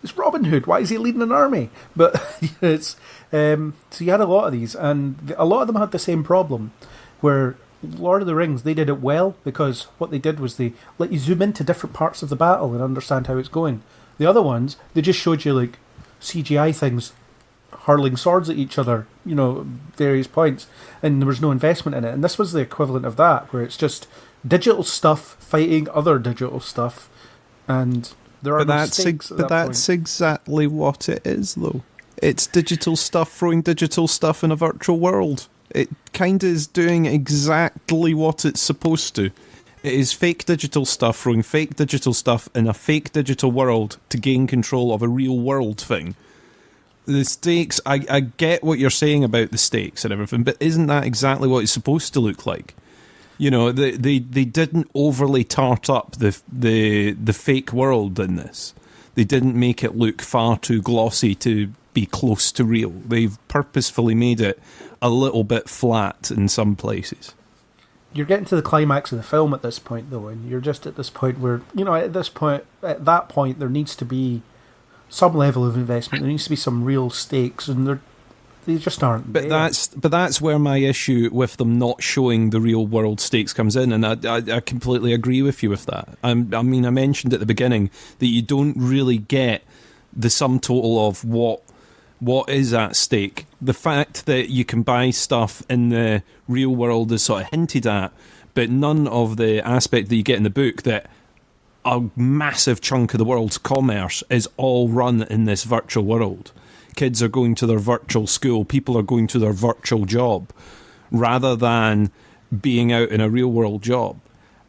it's Robin Hood, why is he leading an army? But it's so you had a lot of these, and a lot of them had the same problem, where Lord of the Rings, they did it well because what they did was they let you zoom into different parts of the battle and understand how it's going. The other ones, they just showed you like CGI things hurling swords at each other, various points, and there was no investment in it. And this was the equivalent of that, where it's just digital stuff fighting other digital stuff, and there are no stakes at that point. But that's exactly what it is, though. It's digital stuff throwing digital stuff in a virtual world. It kind of is doing exactly what it's supposed to. It is fake digital stuff throwing fake digital stuff in a fake digital world to gain control of a real world thing. The stakes, I get what you're saying about the stakes and everything, but isn't that exactly what it's supposed to look like? They didn't overly tart up the fake world in this. They didn't make it look far too glossy to be close to real. They've purposefully made it a little bit flat in some places. You're getting to the climax of the film at this point, though, and you're just at this point where, at that point, there needs to be some level of investment. There needs to be some real stakes, and they just aren't there. But that's where my issue with them not showing the real world stakes comes in, and I completely agree with you with that. I mentioned at the beginning that you don't really get the sum total of what is at stake. The fact that you can buy stuff in the real world is sort of hinted at, but none of the aspect that you get in the book that a massive chunk of the world's commerce is all run in this virtual world. Kids are going to their virtual school, people are going to their virtual job, rather than being out in a real world job.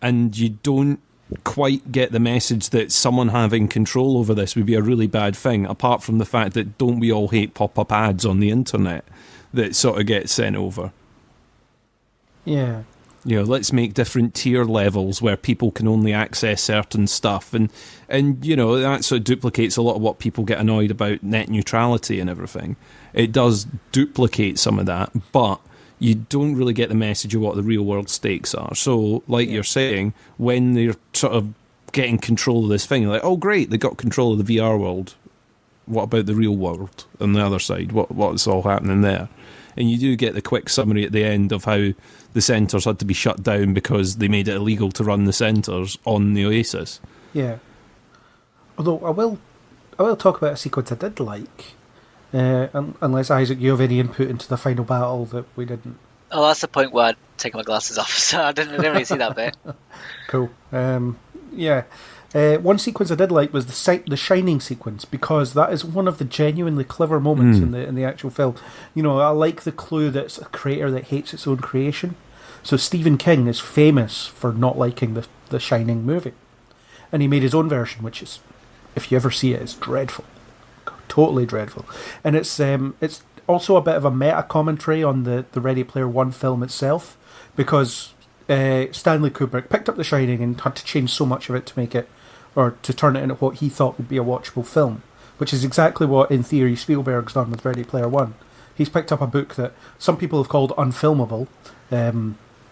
And you don't quite get the message that someone having control over this would be a really bad thing, apart from the fact that don't we all hate pop-up ads on the internet that sort of get sent over. Yeah. You know, let's make different tier levels where people can only access certain stuff, and you know, that sort of duplicates a lot of what people get annoyed about net neutrality and everything. It does duplicate some of that, but you don't really get the message of what the real world stakes are. So, like you're saying, when they're sort of getting control of this thing, you're like, oh great, they got control of the VR world. What about the real world on the other side? What's all happening there? And you do get the quick summary at the end of how the centres had to be shut down because they made it illegal to run the centres on the Oasis. Yeah. Although I will talk about a sequence I did like. Unless, Isaac, you have any input into the final battle that we didn't. Oh, that's the point where I'd take my glasses off, so I didn't really see that bit. Cool. Yeah. One sequence I did like was the Shining sequence, because that is one of the genuinely clever moments in the actual film. You know, I like the clue that it's a creator that hates its own creation. So Stephen King is famous for not liking the Shining movie, and he made his own version, which is, if you ever see it, it's dreadful, totally dreadful. And it's also a bit of a meta commentary on the Ready Player One film itself, because Stanley Kubrick picked up The Shining and had to change so much of it to make it, or to turn it into what he thought would be a watchable film, which is exactly what, in theory, Spielberg's done with Ready Player One. He's picked up a book that some people have called unfilmable,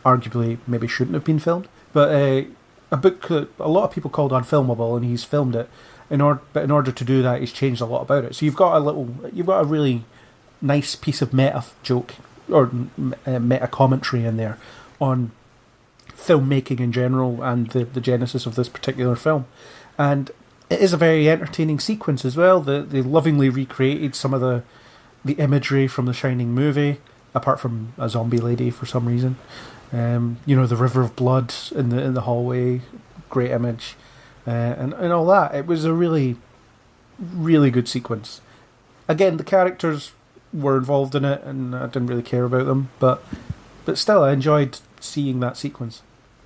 arguably maybe shouldn't have been filmed, but a book that a lot of people called unfilmable, and he's filmed it. But in order to do that, he's changed a lot about it. So you've got a really nice piece of meta joke, or meta commentary in there on filmmaking in general and the genesis of this particular film. And it is a very entertaining sequence as well. They lovingly recreated some of the imagery from the Shining movie, apart from a zombie lady for some reason. You know, the river of blood in the hallway, great image, and all that. It was a really, really good sequence. Again, the characters were involved in it, and I didn't really care about them, but still, I enjoyed seeing that sequence.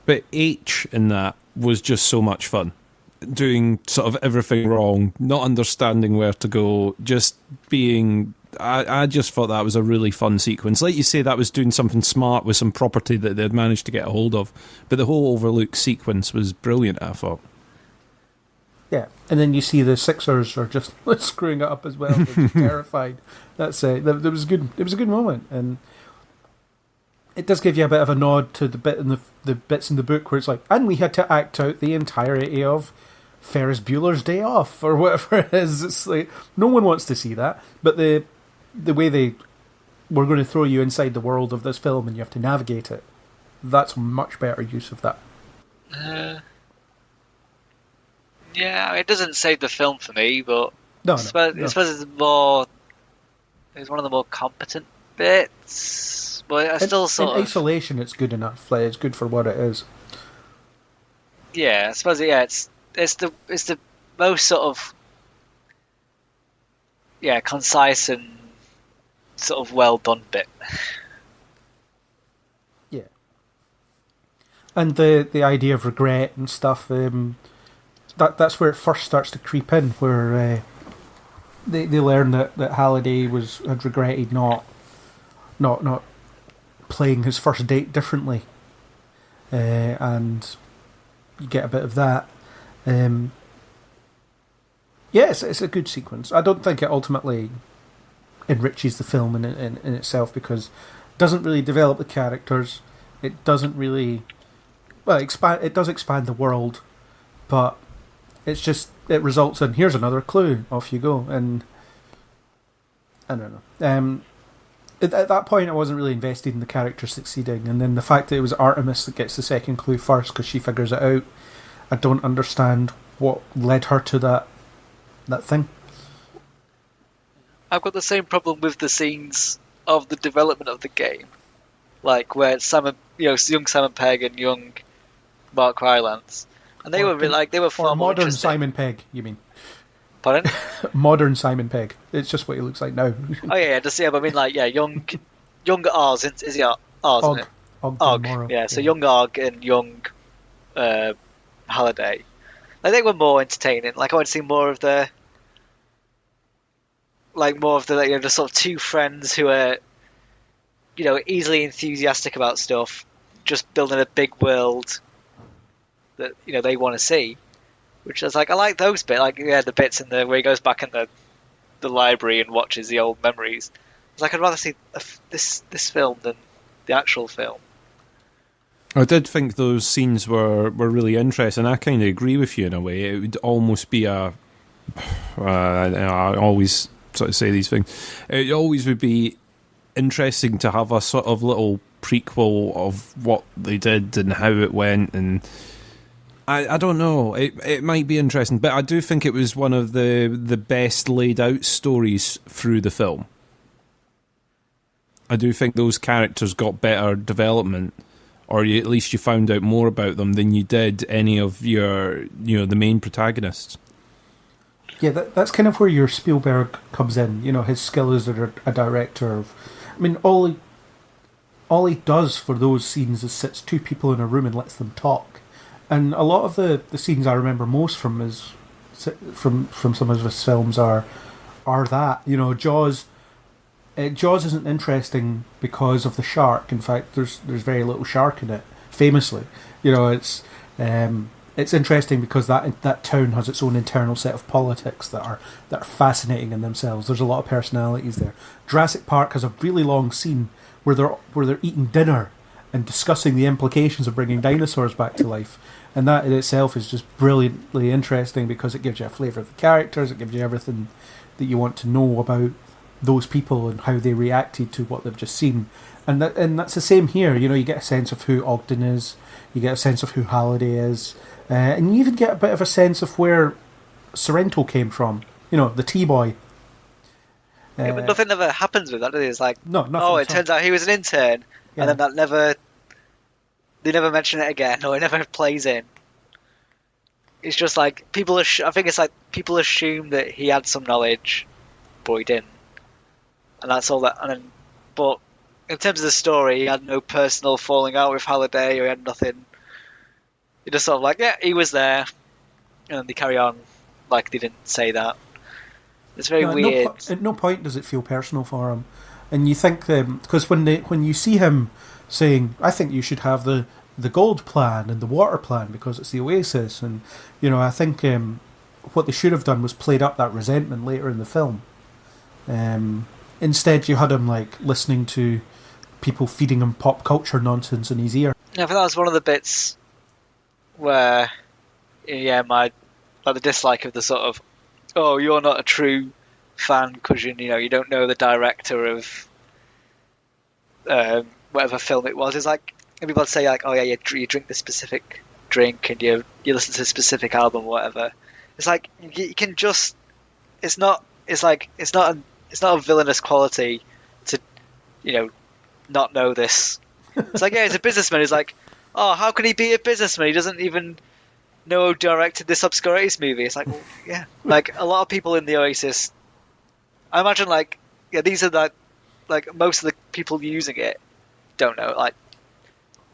But H in that was just so much fun. Doing sort of everything wrong, not understanding where to go, just being... I just thought that was a really fun sequence. Like you say, that was doing something smart with some property that they'd managed to get a hold of. But the whole Overlook sequence was brilliant, I thought. Yeah, and then you see the Sixers are just screwing it up as well. They're just terrified. That's it. That was good. It was a good moment, and it does give you a bit of a nod to the bit in the bits in the book where it's like, and we had to act out the entirety of Ferris Bueller's Day Off or whatever it is. It's like no one wants to see that, but the way they were going to throw you inside the world of this film and you have to navigate it, that's much better use of that. Yeah, it doesn't save the film for me, but No. I suppose it's one of the more competent bits. But I still in isolation, it's good enough. Like, it's good for what it is. Yeah, I suppose it's the most sort of concise and sort of well done bit. Yeah, and the idea of regret and stuff. That's where it first starts to creep in, where they learn that Halliday had regretted not playing his first date differently, and you get a bit of that. Yes, it's a good sequence. I don't think it ultimately enriches the film in itself, because it doesn't really develop the characters. It doesn't really expand. It does expand the world, but it results in, here's another clue, off you go, and I don't know. At that point, I wasn't really invested in the character succeeding, and then the fact that it was Artemis that gets the second clue first because she figures it out, I don't understand what led her to that thing. I've got the same problem with the scenes of the development of the game, like where it's young Simon Pegg and young Mark Rylance, and they were far more modern interesting. Simon Pegg, you mean? Pardon? Modern Simon Pegg. It's just what he looks like now. Oh yeah, just but I mean young Oz, is he Oz? Isn't it? Og. Yeah, so young Og and young Halliday. I think we're more entertaining. Like, I want to see more of the the sort of two friends who are, easily enthusiastic about stuff, just building a big world that they want to see. Which is like, I like those bits, like the bits in where he goes back in the library and watches the old memories. It's like I'd rather see this film than the actual film. I did think those scenes were really interesting. I kind of agree with you in a way. It would almost be I always sort of say these things. It always would be interesting to have a sort of little prequel of what they did and how it went, and I don't know. It might be interesting, but I do think it was one of the best laid out stories through the film. I do think those characters got better development, or at least you found out more about them than you did any of the main protagonists. Yeah, that's kind of where your Spielberg comes in. His skill as a director. All he does for those scenes is sits two people in a room and lets them talk. And a lot of the scenes I remember most from some of his films are that. Jaws. Jaws isn't interesting because of the shark. In fact, there's very little shark in it. Famously, it's interesting because that town has its own internal set of politics that are fascinating in themselves. There's a lot of personalities there. Jurassic Park has a really long scene where they're eating dinner and discussing the implications of bringing dinosaurs back to life. And that in itself is just brilliantly interesting because it gives you a flavour of the characters, it gives you everything that you want to know about those people and how they reacted to what they've just seen. And that's the same here. You get a sense of who Ogden is, you get a sense of who Halliday is, and you even get a bit of a sense of where Sorrento came from. The T-boy. Yeah, but nothing ever happens with that, does it? It's like, no, nothing. Oh, it turns out he was an intern, yeah. And then they never mention it again, or it never plays in. It's just like I think it's like people assume that he had some knowledge, but he didn't, and that's all that. But in terms of the story, he had no personal falling out with Halliday, or he had nothing. He just sort of like, yeah, he was there, and then they carry on like they didn't say that. It's very weird. At no point does it feel personal for him, and you think because when you see him saying, "I think you should have the gold plan and the water plan because it's the Oasis," and I think what they should have done was played up that resentment later in the film. Instead, you had him like listening to people feeding him pop culture nonsense in his ear. Yeah, I think that was one of the bits where, the dislike of the sort of, oh, you're not a true fan because you don't know the director of whatever film it was. It's like people would say like, oh yeah, you drink this specific drink and you listen to a specific album or whatever. It's like you can just. It's not a villainous quality to not know this. It's like, yeah, he's a businessman. He's like, oh, how can he be a businessman? He doesn't even know who directed this obscure 80s movie. It's like, well, yeah, like a lot of people in the Oasis. I imagine these are like most of the people using it don't know I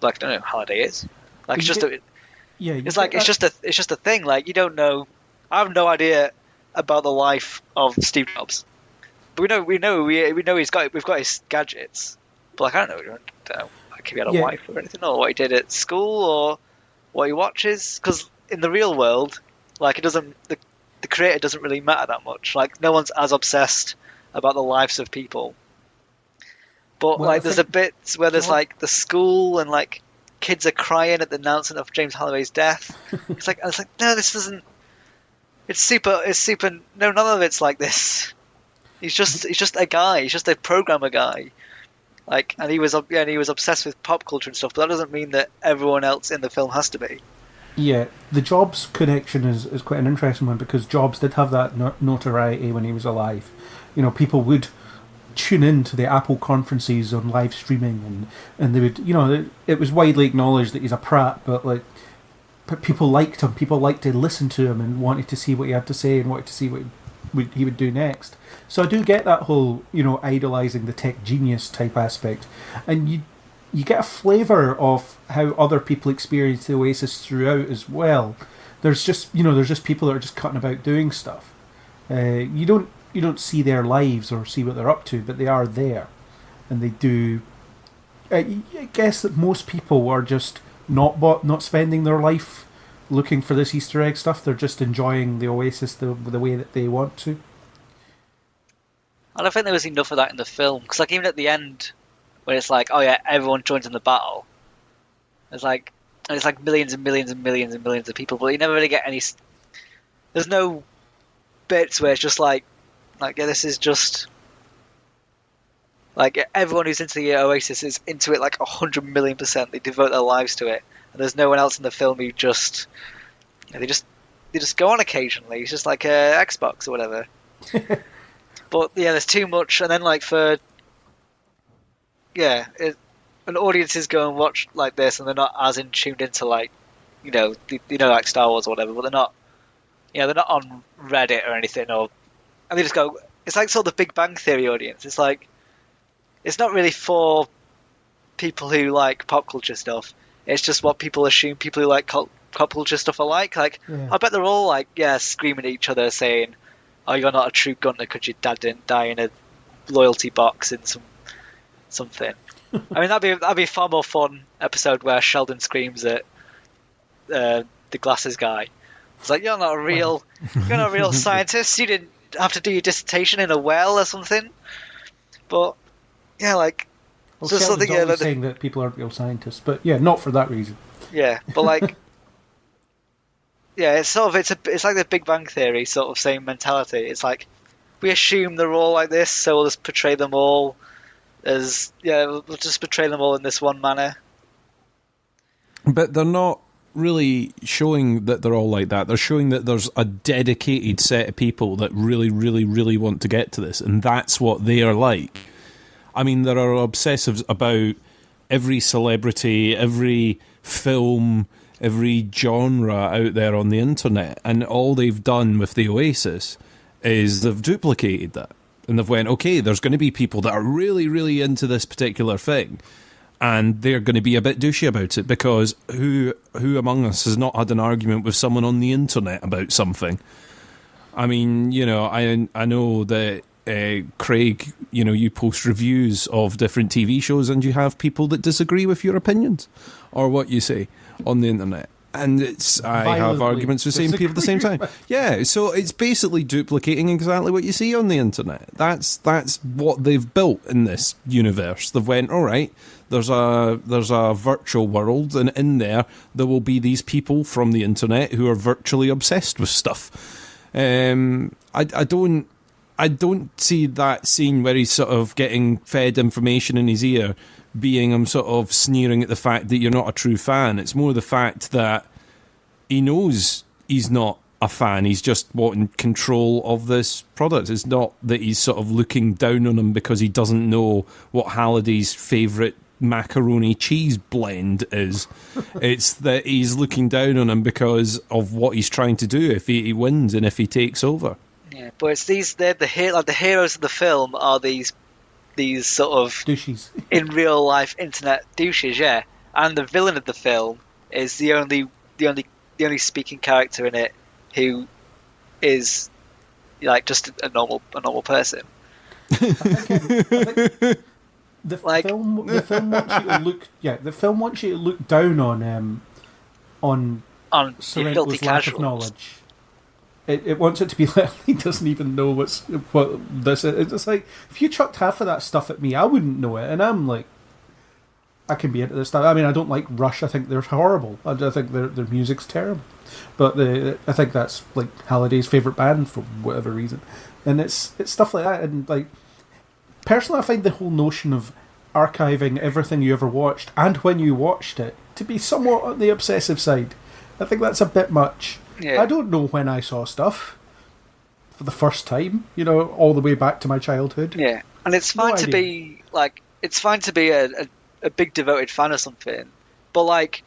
don't know who Halliday is. Like it's just it's just a thing. Like you don't know. I have no idea about the life of Steve Jobs. But we know we've got his gadgets. But like I don't know like if he had a wife or anything, or what he did at school, or what he watches. Because in the real world, like it doesn't. The creator doesn't really matter that much. Like no one's as obsessed about the lives of people. But there's a bit where there's like the school and like kids are crying at the announcement of James Halliday's death. It's like no, this doesn't. It's super. No, none of it's like this. He's just a guy. He's just a programmer guy. Like, and he was obsessed with pop culture and stuff. But that doesn't mean that everyone else in the film has to be. Yeah, the Jobs connection is quite an interesting one because Jobs did have that notoriety when he was alive. People would tune in to the Apple conferences on live streaming, and they would, it was widely acknowledged that he's a prat, but people liked him. People liked to listen to him and wanted to see what he had to say and wanted to see what he would do next. So I do get that whole, idolising the tech genius type aspect, and you get a flavour of how other people experience the Oasis throughout as well. There's just people that are just cutting about doing stuff. You don't see their lives or see what they're up to, but they are there, and they do I guess that most people are just not spending their life looking for this Easter egg stuff. They're just enjoying the Oasis the way that they want to. I don't think there was enough of that in the film, because like even at the end, when it's like, oh yeah, everyone joins in the battle, it's like millions and millions and millions and millions of people, but you never really get any. There's no bits where it's just like yeah, this is just like everyone who's into the Oasis is into it like 100,000,000%. They devote their lives to it, and there's no one else in the film who just they just go on occasionally. It's just like a Xbox or whatever. But yeah, there's too much, and then like an audiences go and watch like this, and they're not as in tuned into like like Star Wars or whatever, but they're not on Reddit or anything, and they just go. It's like sort of the Big Bang Theory audience. It's like it's not really for people who like pop culture stuff. It's just what people assume people who like pop culture stuff are like. Like I bet they're all like screaming at each other saying, "Oh, you're not a true gunner because your dad didn't die in a loyalty box in something." I mean, that'd be a far more fun episode where Sheldon screams at the glasses guy. It's like you're not a real scientist. You didn't have to do your dissertation in a well or something. But yeah, like Sheldon's always saying that people aren't real scientists, but yeah, not for that reason. Yeah, but like. Yeah, it's like the Big Bang Theory sort of same mentality. It's like we assume they're all like this, so we'll just portray them all as we'll just portray them all in this one manner. But they're not really showing that they're all like that. They're showing that there's a dedicated set of people that really, really, really want to get to this, and that's what they are like. I mean, there are obsessives about every celebrity, every film, every genre out there on the internet, and all they've done with the Oasis is they've duplicated that, and they've went, okay, there's going to be people that are really, really into this particular thing, and they're going to be a bit douchey about it, because who among us has not had an argument with someone on the internet about something? I mean, I know that Craig, you post reviews of different TV shows, and you have people that disagree with your opinions or what you say on the internet, and I have arguments with the same people at the same time. Yeah, so it's basically duplicating exactly what you see on the internet. That's what they've built in this universe. They've went, all right, there's a virtual world, and in there will be these people from the internet who are virtually obsessed with stuff. I don't see that scene where he's sort of getting fed information in his ear being him sort of sneering at the fact that you're not a true fan. It's more the fact that he knows he's not a fan. He's just wanting control of this product. It's not that he's sort of looking down on him because he doesn't know what Halliday's favourite macaroni cheese blend is. It's that he's looking down on him because of what he's trying to do if he wins and if he takes over. Yeah, but it's the heroes of the film are these sort of douches in real life internet douches, yeah. And the villain of the film is the only speaking character in it who is like just a normal person. I think the film wants you to look. Yeah, the film wants you to look down on Sorrento's lack of knowledge. It wants it to be like he doesn't even know what this is. It's like if you chucked half of that stuff at me, I wouldn't know it, and I'm like, I can be into this stuff. I mean, I don't like Rush. I think they're horrible. I think their music's terrible. But I think that's like Halliday's favourite band for whatever reason, and it's stuff like that. And like personally, I find the whole notion of archiving everything you ever watched and when you watched it to be somewhat on the obsessive side. I think that's a bit much. Yeah. I don't know when I saw stuff for the first time, all the way back to my childhood. Yeah, and it's fine to be like, it's fine to be a big devoted fan of something, but like,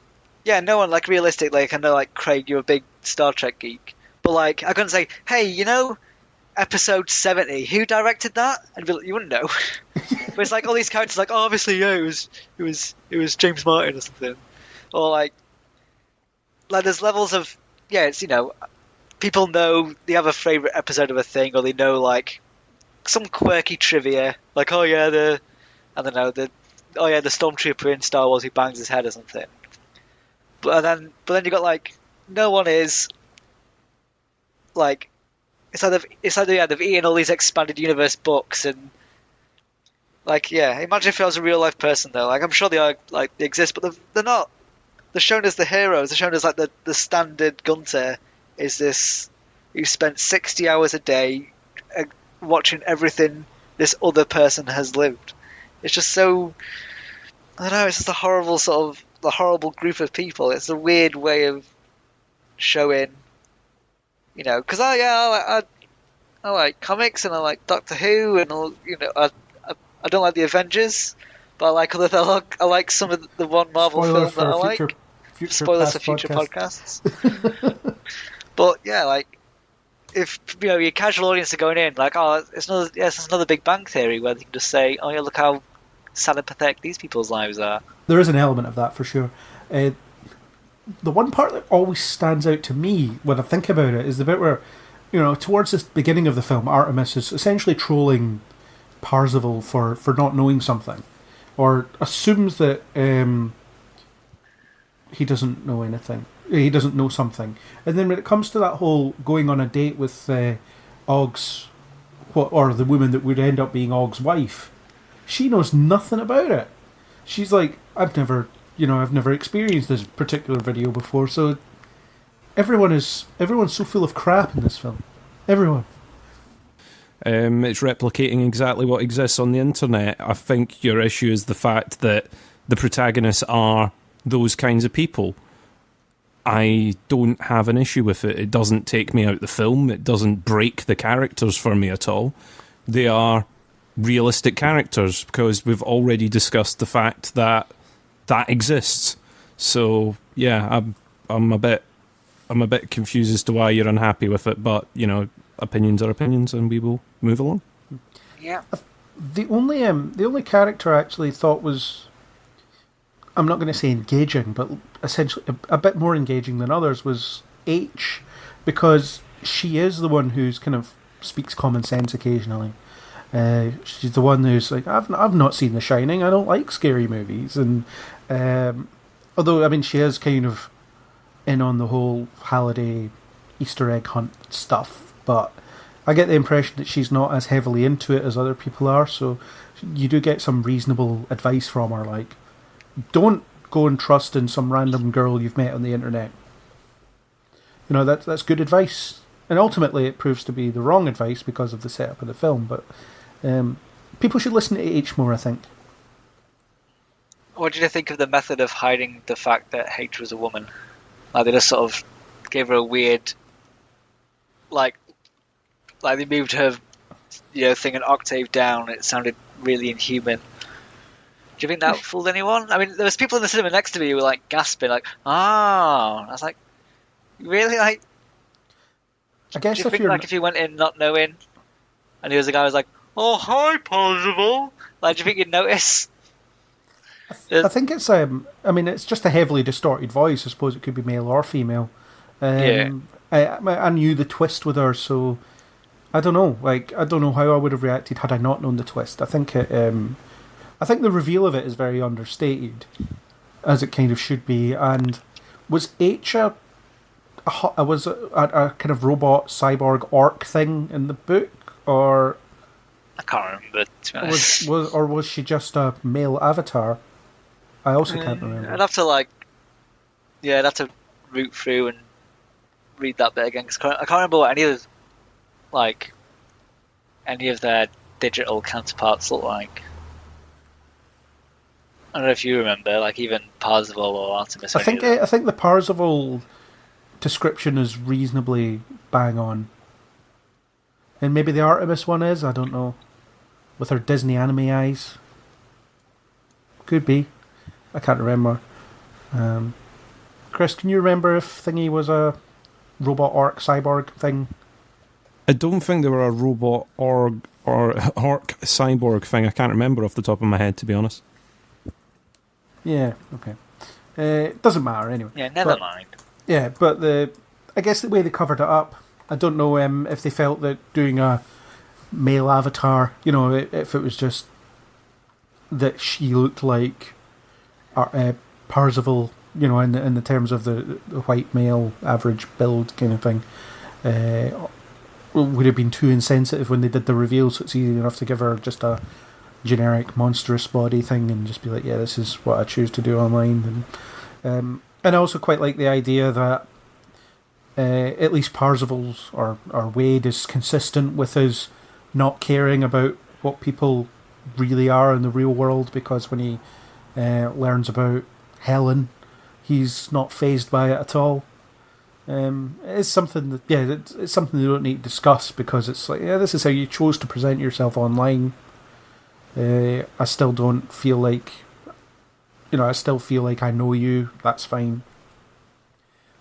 yeah, no one like realistic. Like I know, like Craig, you're a big Star Trek geek, but like I couldn't say, hey, episode 70, who directed that? And you wouldn't know. But it's like all these characters, like obviously, yeah, it was James Martin or something, or like there's levels of. Yeah, it's people know they have a favourite episode of a thing, or they know like some quirky trivia, like oh yeah, the oh yeah, the stormtrooper in Star Wars who bangs his head or something. But then you got like no one is like it's either they've eaten all these expanded universe books and like imagine if I was a real life person though. Like I'm sure they are like they exist, but they're not. They're shown as the heroes. They're shown as like the standard Gunter is this who spent 60 hours a day watching everything this other person has lived. It's just so I don't know. It's just a horrible the horrible group of people. It's a weird way of showing, because I like comics and I like Doctor Who and I don't like the Avengers, but I like I like some of the one Marvel film that I like. Spoilers for future podcasts. But yeah, like if your casual audience are going in like, oh, it's another Big Bang Theory where they can just say, oh yeah, look how sad and pathetic these people's lives are. There is an element of that for sure. The one part that always stands out to me when I think about it is the bit where, towards the beginning of the film, Artemis is essentially trolling Parzival for not knowing something, or assumes that he doesn't know anything. He doesn't know something. And then when it comes to that whole going on a date with Ogg's, or the woman that would end up being Ogg's wife, she knows nothing about it. She's like, I've never experienced this particular video before, so everyone's so full of crap in this film. Everyone. It's replicating exactly what exists on the internet. I think your issue is the fact that the protagonists are those kinds of people. I don't have an issue with it. It doesn't take me out the film. It doesn't break the characters for me at all. They are realistic characters because we've already discussed the fact that exists. So yeah, I'm a bit confused as to why you're unhappy with it, but opinions are opinions, and we will move along. Yeah. The only character I actually thought was, I'm not going to say engaging, but essentially a bit more engaging than others was H, because she is the one who's kind of speaks common sense occasionally. She's the one who's like, I've not seen The Shining. I don't like scary movies, and although I mean she is kind of in on the whole Halliday Easter egg hunt stuff, but I get the impression that she's not as heavily into it as other people are. So you do get some reasonable advice from her, like, don't go and trust in some random girl you've met on the internet. That's good advice, and ultimately it proves to be the wrong advice because of the setup of the film. But people should listen to H more, I think. What did you think of the method of hiding the fact that H was a woman? Like they just sort of gave her a weird, like they moved her, thing an octave down. It sounded really inhuman. Do you think that fooled anyone? I mean, there was people in the cinema next to me who were like gasping, like, "Ah!" I was like, "Really?" Like, I guess do you think like if you went in not knowing, and he was the guy who was like, "Oh, hi, Parzival," like, do you think you'd notice? I think it's it's just a heavily distorted voice. I suppose it could be male or female. I knew the twist with her, so I don't know. Like, I don't know how I would have reacted had I not known the twist. I think the reveal of it is very understated, as it kind of should be. And was H a kind of robot cyborg orc thing in the book, or I can't remember. To be honest. Was she just a male avatar? I also can't remember. I'd have to root through and read that bit again, because I can't remember what any of their digital counterparts look like. I don't know if you remember, like even Parzival or Artemis. I think the Parzival description is reasonably bang on, and maybe the Artemis one is. I don't know, with her Disney anime eyes. Could be. I can't remember. Chris, can you remember if Thingy was a robot orc cyborg thing? I don't think they were a robot or orc cyborg thing. I can't remember off the top of my head, to be honest. Yeah, okay. It doesn't matter anyway. Yeah, never mind. Yeah, but I guess the way they covered it up, I don't know if they felt that doing a male avatar, if it was just that she looked like Parzival, in the terms of the white male average build kind of thing, would have been too insensitive when they did the reveal, so it's easy enough to give her just a generic monstrous body thing and just be like, yeah, this is what I choose to do online. And I also quite like the idea that at least Parzival's or Wade is consistent with his not caring about what people really are in the real world, because when he learns about Helen, he's not fazed by it at all. It's something that, it's something they don't need to discuss, because it's like, this is how you chose to present yourself online. I still don't feel like, I still feel like I know you. That's fine.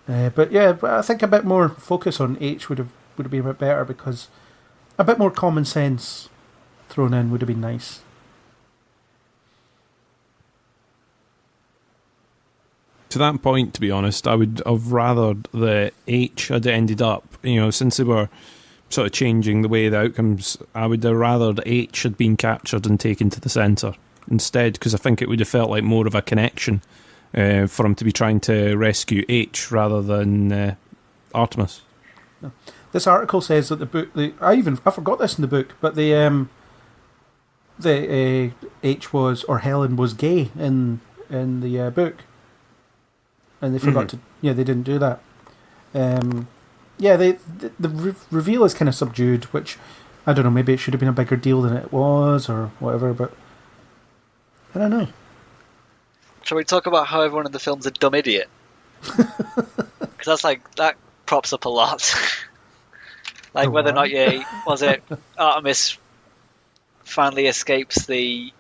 But I think a bit more focus on H would have been a bit better, because a bit more common sense thrown in would have been nice. To that point, to be honest, I would have rather that H had ended up, since they were sort of changing the way the outcomes, I would have rather that H had been captured and taken to the centre instead, because I think it would have felt like more of a connection for him to be trying to rescue H rather than Artemis. This article says that the book, I forgot this in the book, but the H was, or Helen was gay in the book. And they forgot to. Yeah, they didn't do that. The reveal is kind of subdued, which I don't know. Maybe it should have been a bigger deal than it was, or whatever. But I don't know. Shall we talk about how everyone in the film's a dumb idiot? Because that props up a lot. Whether or not Artemis finally escapes the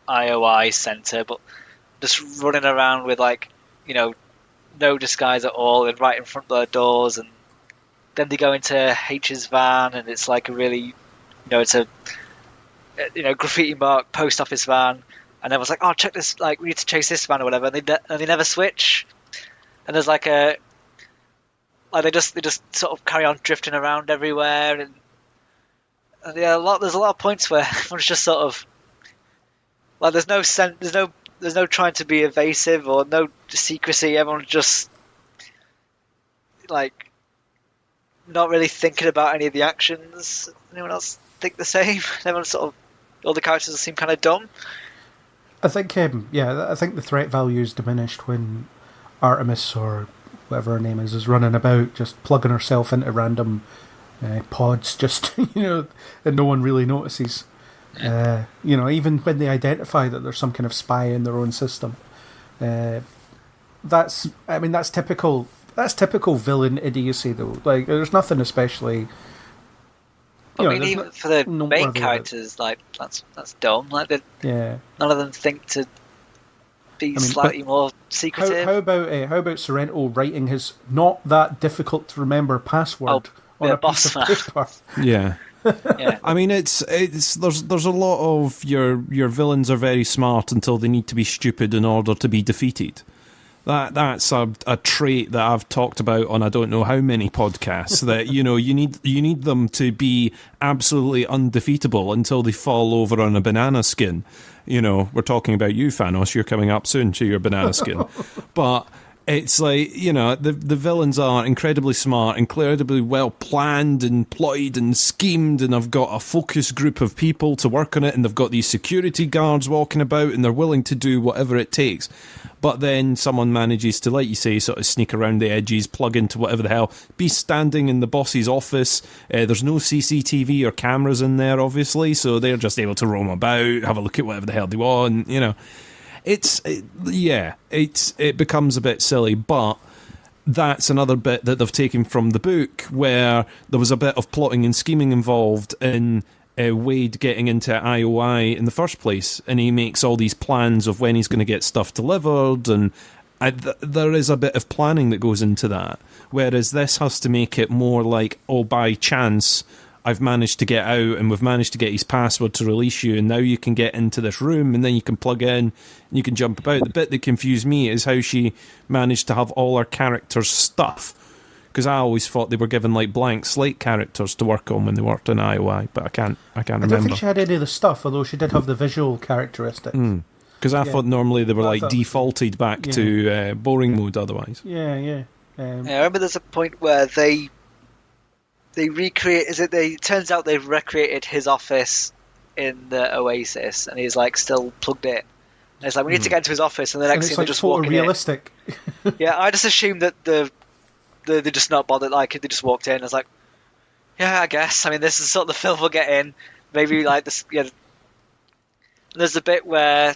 IOI center, but just running around with no disguise at all, and right in front of their doors, and then they go into H's van, and it's like a really, it's a graffiti mark post office van, and everyone's like, oh, check this, we need to chase this van or whatever, and they never switch, and there's they just sort of carry on drifting around everywhere, and there's a lot of points where everyone's just sort of there's no trying to be evasive or no secrecy. Everyone's just not really thinking about any of the actions. Anyone else think the same? Everyone all the characters seem kind of dumb. I think I think the threat value is diminished when Artemis, or whatever her name is running about just plugging herself into random pods, just and no one really notices. Even when they identify that there's some kind of spy in their own system, that's typical villain idiocy though. There's nothing especially. Even for the main characters, that's dumb. None of them think to be slightly more secretive. How about Sorrento writing his not that difficult to remember password on a piece of paper? Yeah. Yeah. I mean, it's there's a lot of your villains are very smart until they need to be stupid in order to be defeated. That's a trait that I've talked about on I don't know how many podcasts. That you need them to be absolutely undefeatable until they fall over on a banana skin. We're talking about you, Thanos. You're coming up soon to your banana skin, but. It's the villains are incredibly smart, incredibly well planned and ployed and schemed, and I've got a focus group of people to work on it, and they've got these security guards walking about, and they're willing to do whatever it takes. But then someone manages to, like you say, sort of sneak around the edges, plug into whatever the hell, be standing in the boss's office. There's no CCTV or cameras in there, obviously, so they're just able to roam about, have a look at whatever the hell they want, It becomes a bit silly, but that's another bit that they've taken from the book, where there was a bit of plotting and scheming involved in Wade getting into IOI in the first place, and he makes all these plans of when he's going to get stuff delivered, and there is a bit of planning that goes into that, whereas this has to make it more like, oh, by chance I've managed to get out, and we've managed to get his password to release you, and now you can get into this room, and then you can plug in, and you can jump about. The bit that confused me is how she managed to have all her characters' stuff Because I always thought they were given like blank slate characters to work on when they worked in IOI, but I can't remember. I don't think she had any of the stuff, although she did have the visual characteristics. Because I thought normally they were like defaulted back Yeah. to boring mode otherwise. Yeah. Yeah, I remember there's a point where they recreate. It turns out they've recreated his office in the Oasis, and he's like still plugged in. And it's like we need to get into his office, and the And next it's thing like they're just walking in. photorealistic. Yeah, I just assumed that they're just not bothered. Like they just walked in. I was like, yeah, I guess. I mean, this is sort of the film we'll get in. Maybe like this. Yeah. There's a bit where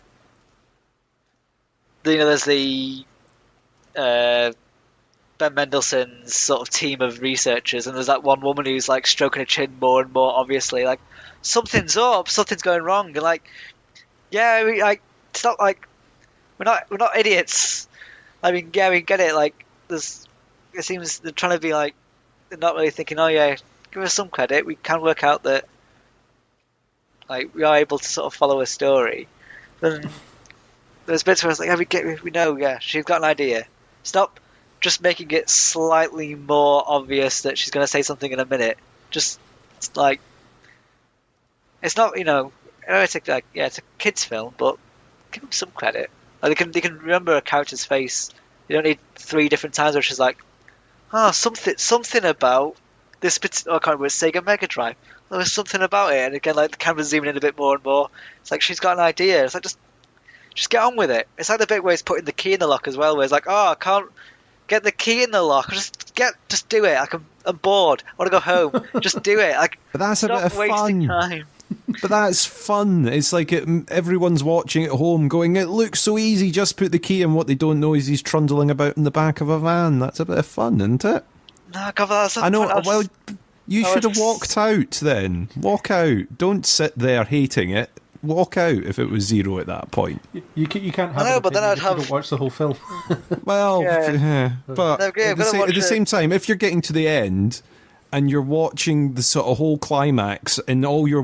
there's the Ben Mendelsohn's sort of team of researchers, and there's that one woman who's like stroking her chin more and more obviously, like something's up, something's going wrong, and like, yeah, it's not like we're not idiots. I mean, yeah, we get it. Like, it seems they're trying to be like, they're not really thinking, oh yeah, give us some credit. We can work out that like we are able to sort of follow a story. Then there's bits where it's like, yeah, we know, yeah, she's got an idea. Stop just making it slightly more obvious that she's going to say something in a minute. Just it's like, it's not, I know it's like, yeah, it's a kids' film, but give them some credit. Like they can remember a character's face. You don't need 3 different times where she's like, something about this. I can't remember. It's Sega Mega Drive. There was something about it, and again, like the camera's zooming in a bit more and more. It's like she's got an idea. It's like just get on with it. It's like the bit where he's putting the key in the lock as well, where it's like, oh, I can't get the key in the lock. Just do it. I'm bored. I want to go home. Just do it. Like, But that's a stop bit of wasting fun. time. But that's fun. It's like everyone's watching at home going, it looks so easy, just put the key in. What they don't know is he's trundling about in the back of a van. That's a bit of fun, isn't it? No, God, that's I know. Well, you should have walked out then. Walk out. Don't sit there hating it. Walk out if it was 0 at that point. You can't have. I know, an but then opinion I'd if you have- don't watch the whole film. Well, Yeah. but No, okay, at the, I'm gonna watch the it. same time, if you're getting to the end and you're watching the sort of whole climax and all you're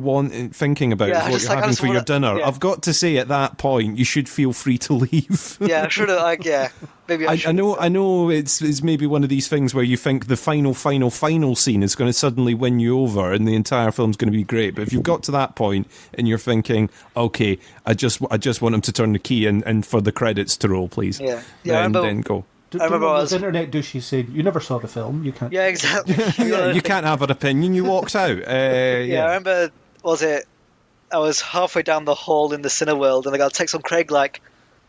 thinking about Yeah, is what just you're like, I having just for your wanna- dinner, yeah. I've got to say at that point you should feel free to leave. Yeah, I should have. Like, yeah, maybe I should. know it's maybe one of these things where you think the final scene is going to suddenly win you over and the entire film's going to be great. But if you've got to that point and you're thinking, okay, I just want him to turn the key and for the credits to roll, please. Yeah. I remember- then go. I remember I was- internet douchey saying, "You never saw the film. You can't." Yeah, exactly. Yeah, you can't have an opinion. You walked out. Yeah, I remember. I was halfway down the hall in the Cineworld, and I got a text from Craig like,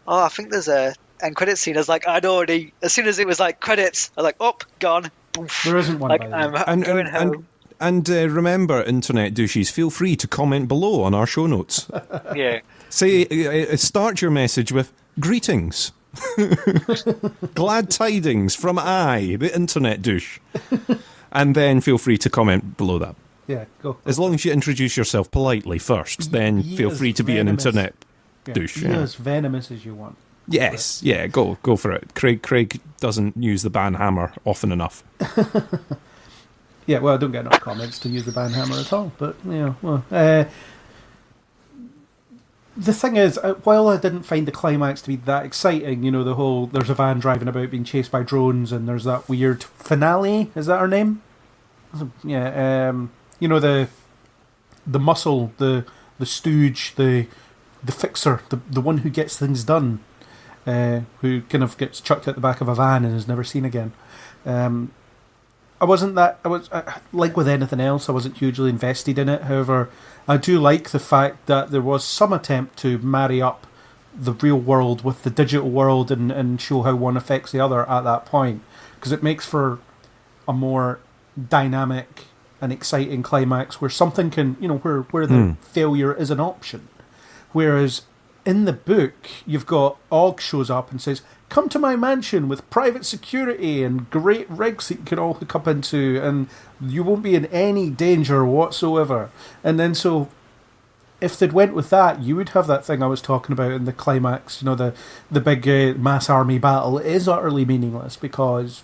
"Oh, I think there's a end credit scene." I was like, I'd already. As soon as it was like credits, I was like, "Up, gone." Boof. There isn't one. Like by the way. I'm going home. And remember, internet douches, feel free to comment below on our show notes. Yeah. Say, start your message with greetings. Glad tidings from I, the internet douche. And then feel free to comment below that. Yeah, go. As long as you introduce yourself politely first, then feel as free to be an venomous. internet Yeah, douche. be Yeah. as venomous as you want. Yes, yeah, go for it. Craig doesn't use the ban hammer often enough. Yeah, well, I don't get enough comments to use the ban hammer at all. But the thing is, while I didn't find the climax to be that exciting, the whole there's a van driving about being chased by drones, and there's that weird finale. Is that her name? Yeah. The muscle, the stooge, the fixer, the one who gets things done, who kind of gets chucked at the back of a van and is never seen again. I wasn't like with anything else, I wasn't hugely invested in it. However, I do like the fact that there was some attempt to marry up the real world with the digital world and show how one affects the other at that point, because it makes for a more dynamic and exciting climax where something can, where the failure is an option. Whereas in the book, you've got Og shows up and says, "Come to my mansion with private security and great rigs that you can all hook up into, and you won't be in any danger whatsoever." And then so, if they'd went with that, you would have that thing I was talking about in the climax. The big mass army battle is utterly meaningless because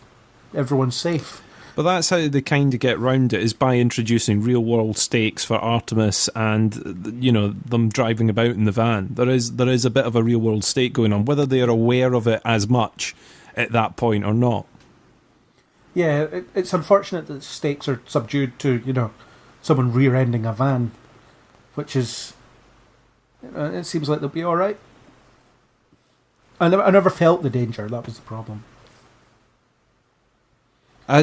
everyone's safe. But that's how they kind of get round it, is by introducing real-world stakes for Artemis and, them driving about in the van. There is a bit of a real-world stake going on, whether they are aware of it as much at that point or not. Yeah, it's unfortunate that the stakes are subdued to, someone rear-ending a van, which is, it seems like they'll be all right. I never felt the danger. That was the problem. I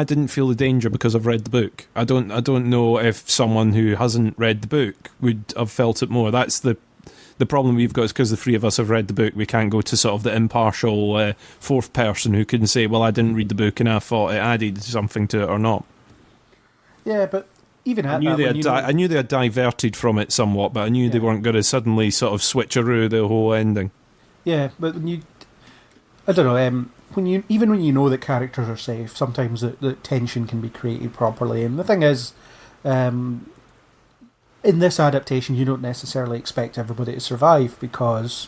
didn't feel the danger because I've read the book. I don't know if someone who hasn't read the book would have felt it more. That's the problem we've got, is because the three of us have read the book. We can't go to sort of the impartial fourth person who can say, well, I didn't read the book and I thought it added something to it or not. Yeah, but even at I knew they had diverted from it somewhat, but I knew they weren't going to suddenly sort of switcheroo the whole ending. Yeah, but I don't know, when you know that characters are safe, sometimes the tension can be created properly. And the thing is, in this adaptation, you don't necessarily expect everybody to survive because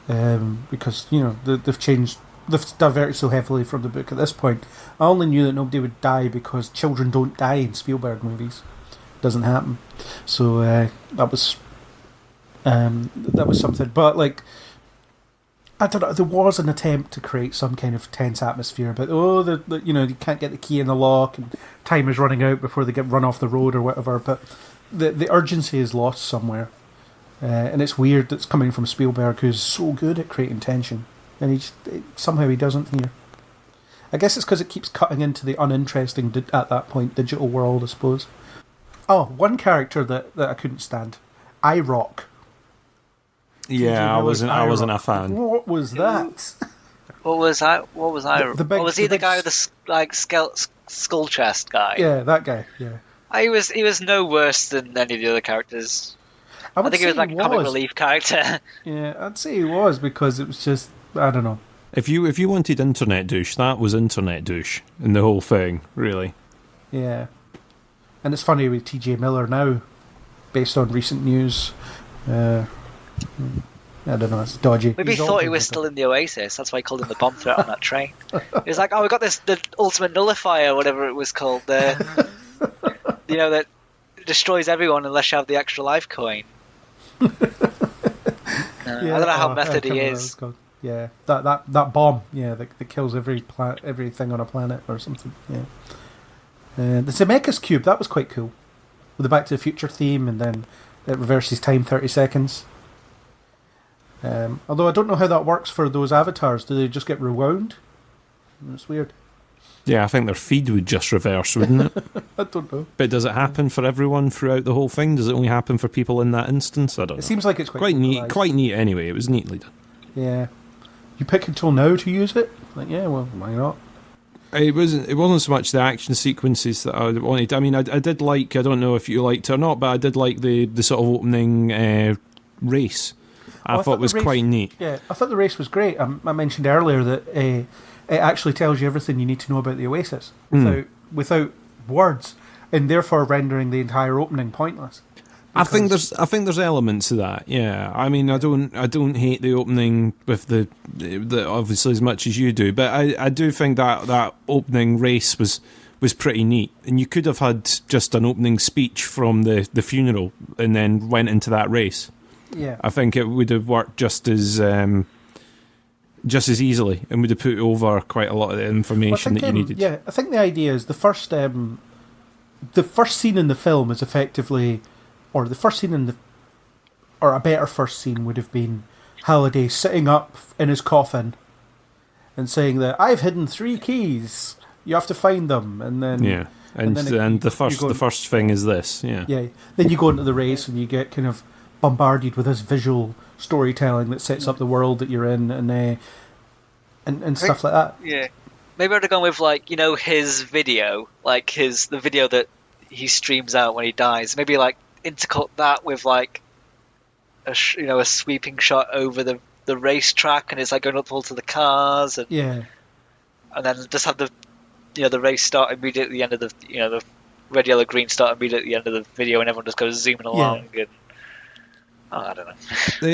they've changed, they've diverted so heavily from the book at this point. I only knew that nobody would die because children don't die in Spielberg movies. It doesn't happen. So that was something. But I don't know, there was an attempt to create some kind of tense atmosphere, but you can't get the key in the lock and time is running out before they get run off the road or whatever. But the urgency is lost somewhere, and it's weird that's coming from Spielberg, who's so good at creating tension, and somehow he doesn't here. I guess it's because it keeps cutting into the uninteresting at that point digital world, I suppose. Oh, one character that I couldn't stand, iRock. Yeah, I wasn't a fan. What was that? What was I? Was he the guy with the skull chest guy? Yeah, that guy. Yeah. He was no worse than any of the other characters. I think he was like a comic relief character. Yeah, I'd say he was, because it was just, I don't know. If you wanted internet douche, that was internet douche in the whole thing, really. Yeah. And it's funny with TJ Miller now, based on recent news. I don't know, it's dodgy. Maybe he thought he was still in the Oasis, that's why he called him the bomb threat on that train. He was like, we got the ultimate nullifier, whatever it was called, that destroys everyone unless you have the extra life coin. I don't know how method he is. Yeah, that bomb, that kills everything on a planet or something. Yeah. The Zemeckis cube, that was quite cool, with the Back to the Future theme, and then it reverses time 30 seconds. Although I don't know how that works for those avatars. Do they just get rewound? It's weird. Yeah, I think their feed would just reverse, wouldn't it? I don't know. But does it happen for everyone throughout the whole thing? Does it only happen for people in that instance? I don't know. It seems like it's quite neat. Quite neat anyway. It was neatly done. Yeah. You pick until now to use it? Well, why not? It wasn't so much the action sequences that I wanted. I mean, I did like, I don't know if you liked it or not, but I did like the sort of opening race. I thought it was quite neat. Yeah, I thought the race was great. I mentioned earlier that it actually tells you everything you need to know about the Oasis without words, and therefore rendering the entire opening pointless. I think there's elements of that. Yeah, I mean, I don't hate the opening with the obviously as much as you do, but I do think that opening race was pretty neat, and you could have had just an opening speech from the funeral and then went into that race. Yeah, I think it would have worked just as easily, and would have put over quite a lot of the information that you needed. Yeah, I think the idea is the first scene in the film is effectively, or the first scene or a better first scene would have been Halliday sitting up in his coffin and saying that I've hidden 3 keys. You have to find them, and then the first thing is this. Yeah. Then you go into the race and you get kind of bombarded with this visual storytelling that sets up the world that you're in, and stuff like that. Yeah, maybe I'd have gone with his video, the video that he streams out when he dies. Maybe intercut that with a sweeping shot over the racetrack, and it's going up all to the cars, and then just have the race start immediately at the end of the red, yellow, green start immediately at the end of the video, and everyone just goes zooming along. And I don't know.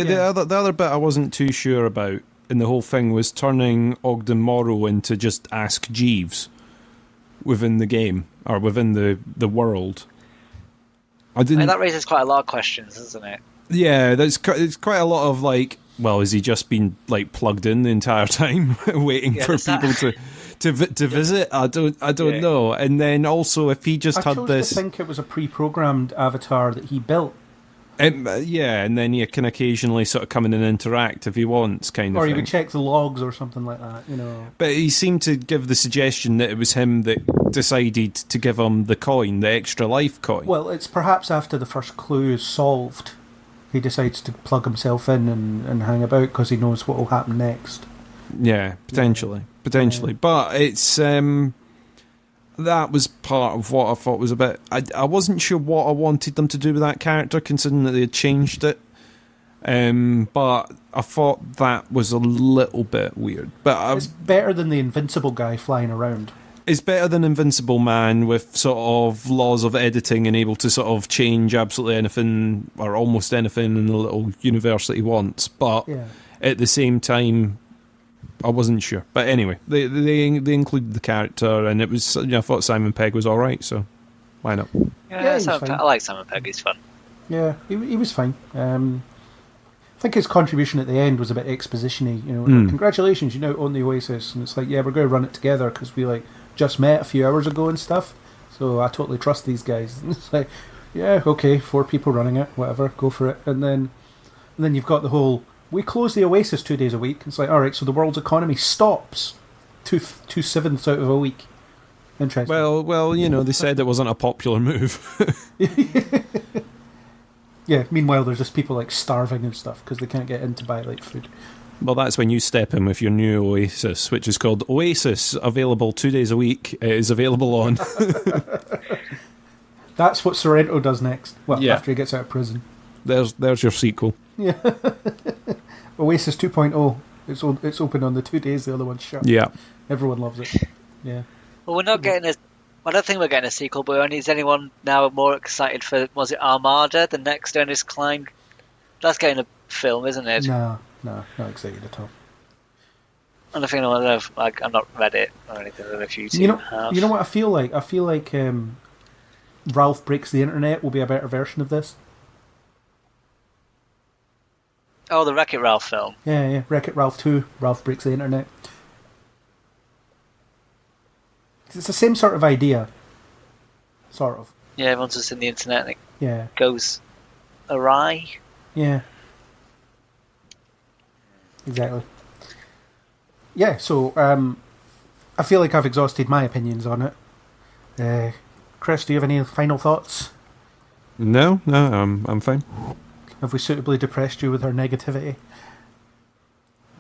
The other bit I wasn't too sure about in the whole thing was turning Ogden Morrow into just Ask Jeeves within the game, or within the world. That raises quite a lot of questions, doesn't it? Yeah, it's quite a lot of has he just been plugged in the entire time, waiting for people to visit. I don't know. And then also, if he just I had chose this, to think it was a pre-programmed avatar that he built. yeah, and then you can occasionally sort of come in and interact if he wants, kind of Or thing. he would check the logs or something like that, But he seemed to give the suggestion that it was him that decided to give him the coin, the extra life coin. Well, it's perhaps after the first clue is solved, he decides to plug himself in and hang about because he knows what will happen next. Yeah, potentially. But it's that was part of what I thought was a bit. I wasn't sure what I wanted them to do with that character, considering that they had changed it. But I thought that was a little bit weird. But it's better than the Invincible guy flying around. It's better than Invincible Man with sort of laws of editing and able to sort of change absolutely anything or almost anything in the little universe that he wants. But at the same time, I wasn't sure. But anyway, they included the character, and it was. I thought Simon Pegg was all right, so why not? Yeah, I like Simon Pegg. He's fun. Yeah, he was fine. I think his contribution at the end was a bit exposition-y. Congratulations, you now own the Oasis, and it's like, yeah, we're going to run it together because we just met a few hours ago and stuff. So I totally trust these guys. And it's like, yeah, okay, 4 people running it, whatever, go for it. And then you've got the whole. We close the Oasis 2 days a week. It's like, all right, so the world's economy stops 2/7 out of a week. Interesting. Well, they said it wasn't a popular move. Yeah. Meanwhile, there's just people starving and stuff because they can't get in to buy food. Well, that's when you step in with your new Oasis, which is called Oasis, available 2 days a week. It is available on. That's what Sorrento does next. Well, after he gets out of prison. There's your sequel. Yeah. Oasis 2.0. It's open on the 2 days the other one's shut. Yeah. Everyone loves it. Yeah. Well, we're not getting I don't think we're getting a sequel, but is anyone now more excited for, was it Armada, the next Ernest Cline? That's getting a film, isn't it? No, not excited at all. I don't think I've not read it or anything. I don't know if you have. You know what I feel like? I feel like Ralph Breaks the Internet will be a better version of this. Oh, the Wreck-It Ralph film. Yeah. Wreck-It Ralph 2, Ralph Breaks the Internet. It's the same sort of idea. Sort of. Yeah, everyone's just in the internet and it goes awry. Yeah. Exactly. Yeah, so I feel like I've exhausted my opinions on it. Chris, do you have any final thoughts? No, I'm fine. Have we suitably depressed you with our negativity?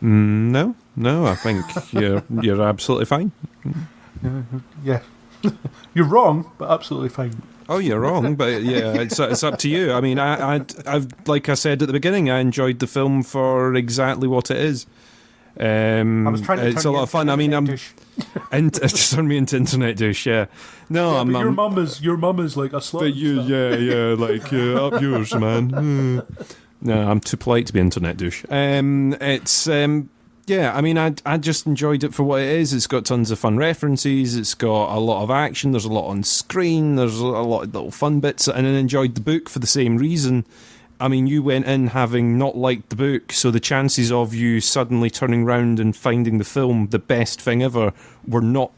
No, I think you're absolutely fine. Yeah. You're wrong, but absolutely fine. Oh, you're wrong, but yeah, it's up to you. I mean, I've like I said at the beginning, I enjoyed the film for exactly what it is. I was trying to it's a lot of fun. I mean, it just turned me into internet douche. Yeah, no, yeah, your mum is like a slut. But you, up yours, man. No, I'm too polite to be internet douche. Yeah, I mean, I just enjoyed it for what it is. It's got tons of fun references. It's got a lot of action. There's a lot on screen. There's a lot of little fun bits. And I enjoyed the book for the same reason. I mean, you went in having not liked the book, so the chances of you suddenly turning round and finding the film the best thing ever were not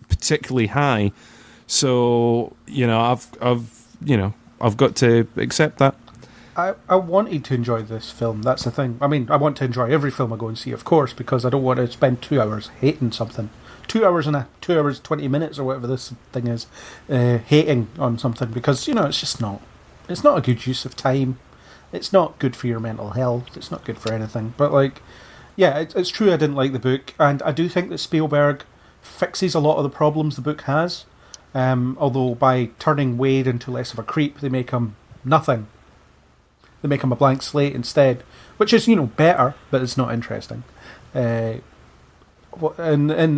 particularly high. So, I've got to accept that. I wanted to enjoy this film. That's the thing. I mean, I want to enjoy every film I go and see, of course, because I don't want to spend 2 hours hating something. 2 hours 20 minutes or whatever this thing is, hating on something, because it's just not. It's not a good use of time. It's not good for your mental health. It's not good for anything. But it's true. I didn't like the book, and I do think that Spielberg fixes a lot of the problems the book has. Although by turning Wade into less of a creep, they make him nothing. They make him a blank slate instead, which is, better, but it's not interesting. And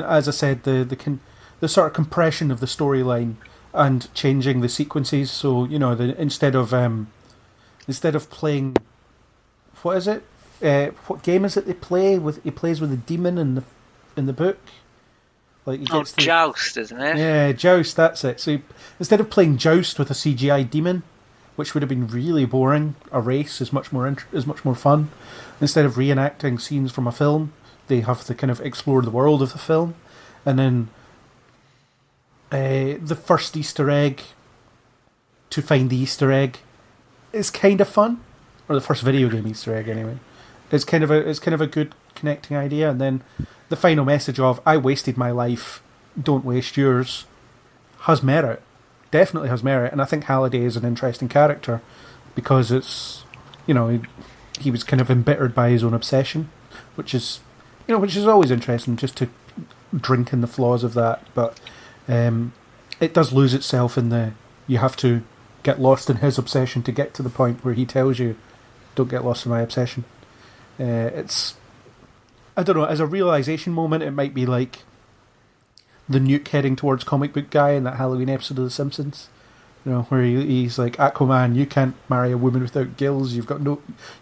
as I said, the sort of compression of the storyline and changing the sequences. So instead of playing, what is it? What game is it they play with? He plays with a demon in the book. Joust, isn't it? Yeah, Joust. That's it. So instead of playing Joust with a CGI demon, which would have been really boring, a race is much more fun. Instead of reenacting scenes from a film, they have to kind of explore the world of the film. And then the first Easter egg, to find the Easter egg, is kind of fun. Or the first video game Easter egg, anyway. It's kind of a good connecting idea. And then the final message of, I wasted my life, don't waste yours, has merit. Definitely has merit. And I think Halliday is an interesting character because it's, he was kind of embittered by his own obsession, which is always interesting, just to drink in the flaws of that. But it does lose itself in you have to get lost in his obsession to get to the point where he tells you, don't get lost in my obsession. It's, I don't know, as a realisation moment, it might be like the Nuke heading towards comic book guy in that Halloween episode of The Simpsons. Where he's like, Aquaman, you can't marry a woman without gills, you've got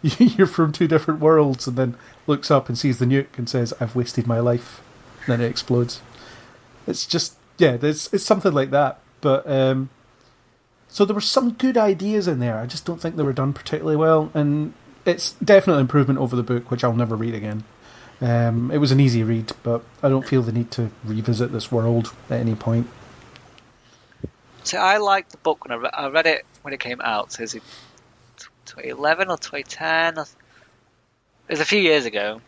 you're from two different worlds, and then looks up and sees the nuke and says, I've wasted my life. And then it explodes. It's just, it's something like that. But, so there were some good ideas in there, I just don't think they were done particularly well, and it's definitely an improvement over the book, which I'll never read again. It was an easy read, but I don't feel the need to revisit this world at any point. So I liked the book when I read it when it came out. So is it 2011 or 2010? It was a few years ago.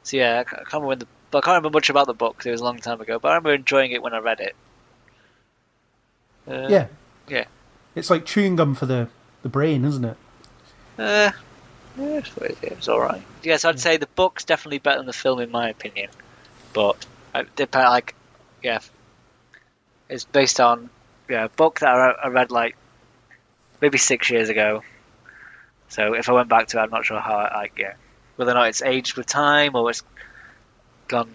So yeah, I can't remember much about the book because it was a long time ago. But I remember enjoying it when I read it. Yeah. It's like chewing gum for the brain, isn't it? It's all right. Yes, I'd say the book's definitely better than the film in my opinion. But it's based on a book that I read like maybe 6 years ago. So if I went back to it, I'm not sure how whether or not it's aged with time or it's gone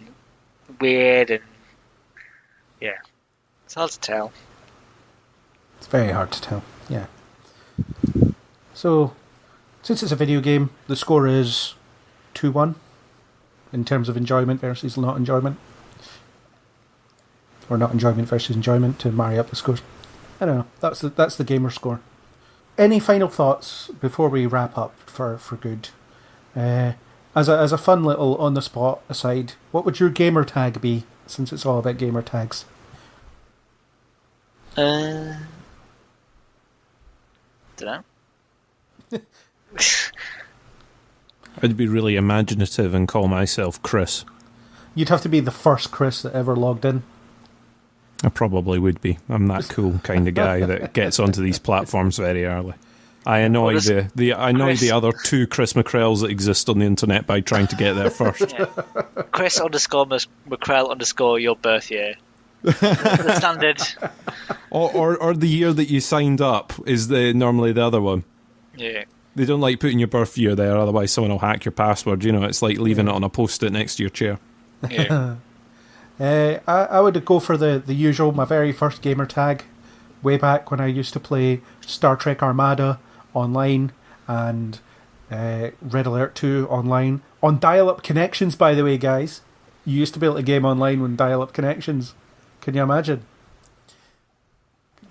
weird, and it's hard to tell. It's very hard to tell. Yeah. So, since it's a video game, the score is 2-1 in terms of enjoyment versus not enjoyment. Or not enjoyment versus enjoyment to marry up the scores. I don't know. That's the gamer score. Any final thoughts before we wrap up for good? As a fun little on the spot aside, what would your gamer tag be? Since it's all about gamer tags. Don't know. I'd be really imaginative and call myself Chris. You'd have to be the first Chris that ever logged in. I probably would be. I'm that cool kind of guy that gets onto these platforms very early. I annoy the other two Chris McCrells that exist on the internet by trying to get there first. Yeah. Chris _McCrell_ your birth year. The standard. Or the year that you signed up is normally the other one. Yeah. They don't like putting your birth year there, otherwise someone will hack your password. It's like leaving it on a post-it next to your chair. Yeah. I would go for the usual, my very first gamer tag, way back when I used to play Star Trek Armada online and Red Alert 2 online. On dial-up connections, by the way, guys. You used to be able to game online with dial-up connections. Can you imagine?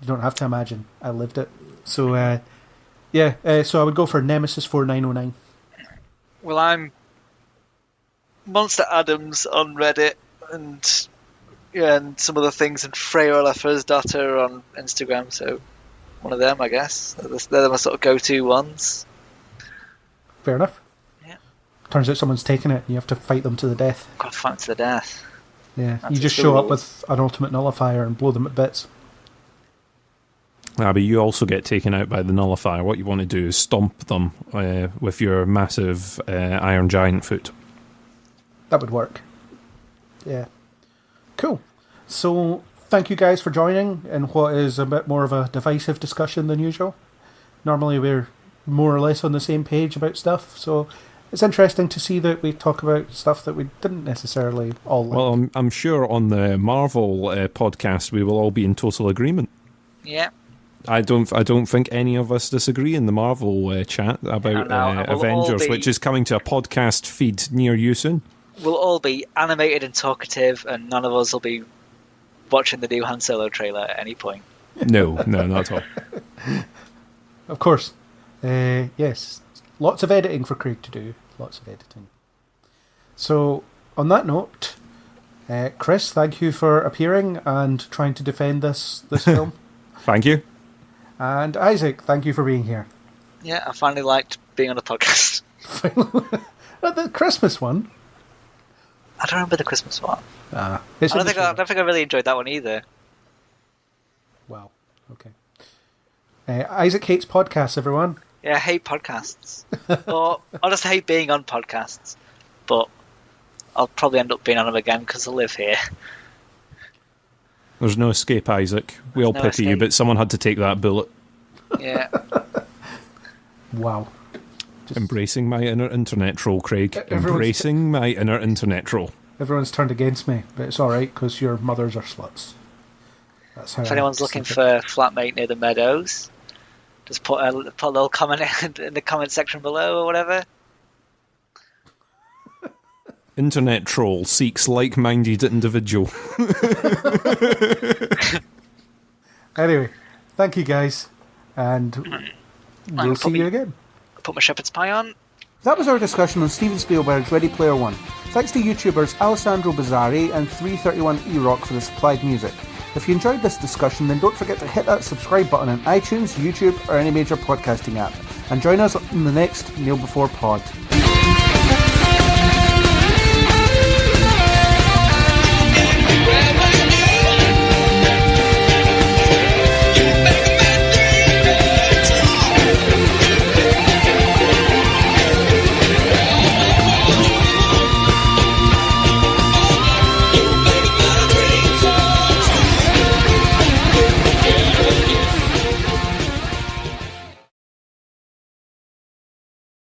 You don't have to imagine. I lived it. So, so I would go for Nemesis 4909. Well, I'm Monster Adams on Reddit, and some other things, and Freya Olafer's daughter on Instagram, so one of them, I guess. They're my sort of go-to ones. Fair enough. Yeah. Turns out someone's taken it, and you have to fight them to the death. Got to fight them to the death. Yeah, you just show up with an ultimate nullifier and blow them at bits. But you also get taken out by the nullifier. What you want to do is stomp them with your massive iron giant foot. That would work. Yeah. Cool. So, thank you guys for joining in what is a bit more of a divisive discussion than usual. Normally we're more or less on the same page about stuff, so it's interesting to see that we talk about stuff that we didn't necessarily all like. Well, I'm sure on the Marvel podcast we will all be in total agreement. Yeah. I don't think any of us disagree in the Marvel chat about Avengers, which is coming to a podcast feed near you soon. We'll all be animated and talkative, and none of us will be watching the new Han Solo trailer at any point. No, not at all. Of course. Yes. Lots of editing for Craig to do. Lots of editing. So, on that note, Chris, thank you for appearing and trying to defend this film. Thank you. And Isaac, thank you for being here. Yeah, I finally liked being on a podcast. The Christmas one. I don't remember the Christmas one. I It's don't think I really enjoyed that one either. Wow. Okay. Isaac hates podcasts, everyone. Yeah, I hate podcasts. Or I just hate being on podcasts. But I'll probably end up being on them again because I live here. There's no escape, Isaac. We all pity you, but someone had to take that bullet. Yeah. Wow. Embracing my inner internet troll, Craig. Embracing my inner internet troll. Everyone's turned against me, but it's alright because your mothers are sluts. That's how If anyone's looking for a flatmate near the Meadows, just put a little comment in the comment section below or whatever. Internet troll seeks like-minded individual. Anyway, thank you guys, and we'll see you again. Put my shepherd's pie on. That was our discussion on Steven Spielberg's Ready Player One. Thanks to YouTubers Allessandro Bizarri and 331 E-Rock for the supplied music. If you enjoyed this discussion, then don't forget to hit that subscribe button on iTunes, YouTube, or any major podcasting app. And join us in the next Kneel Before Pod.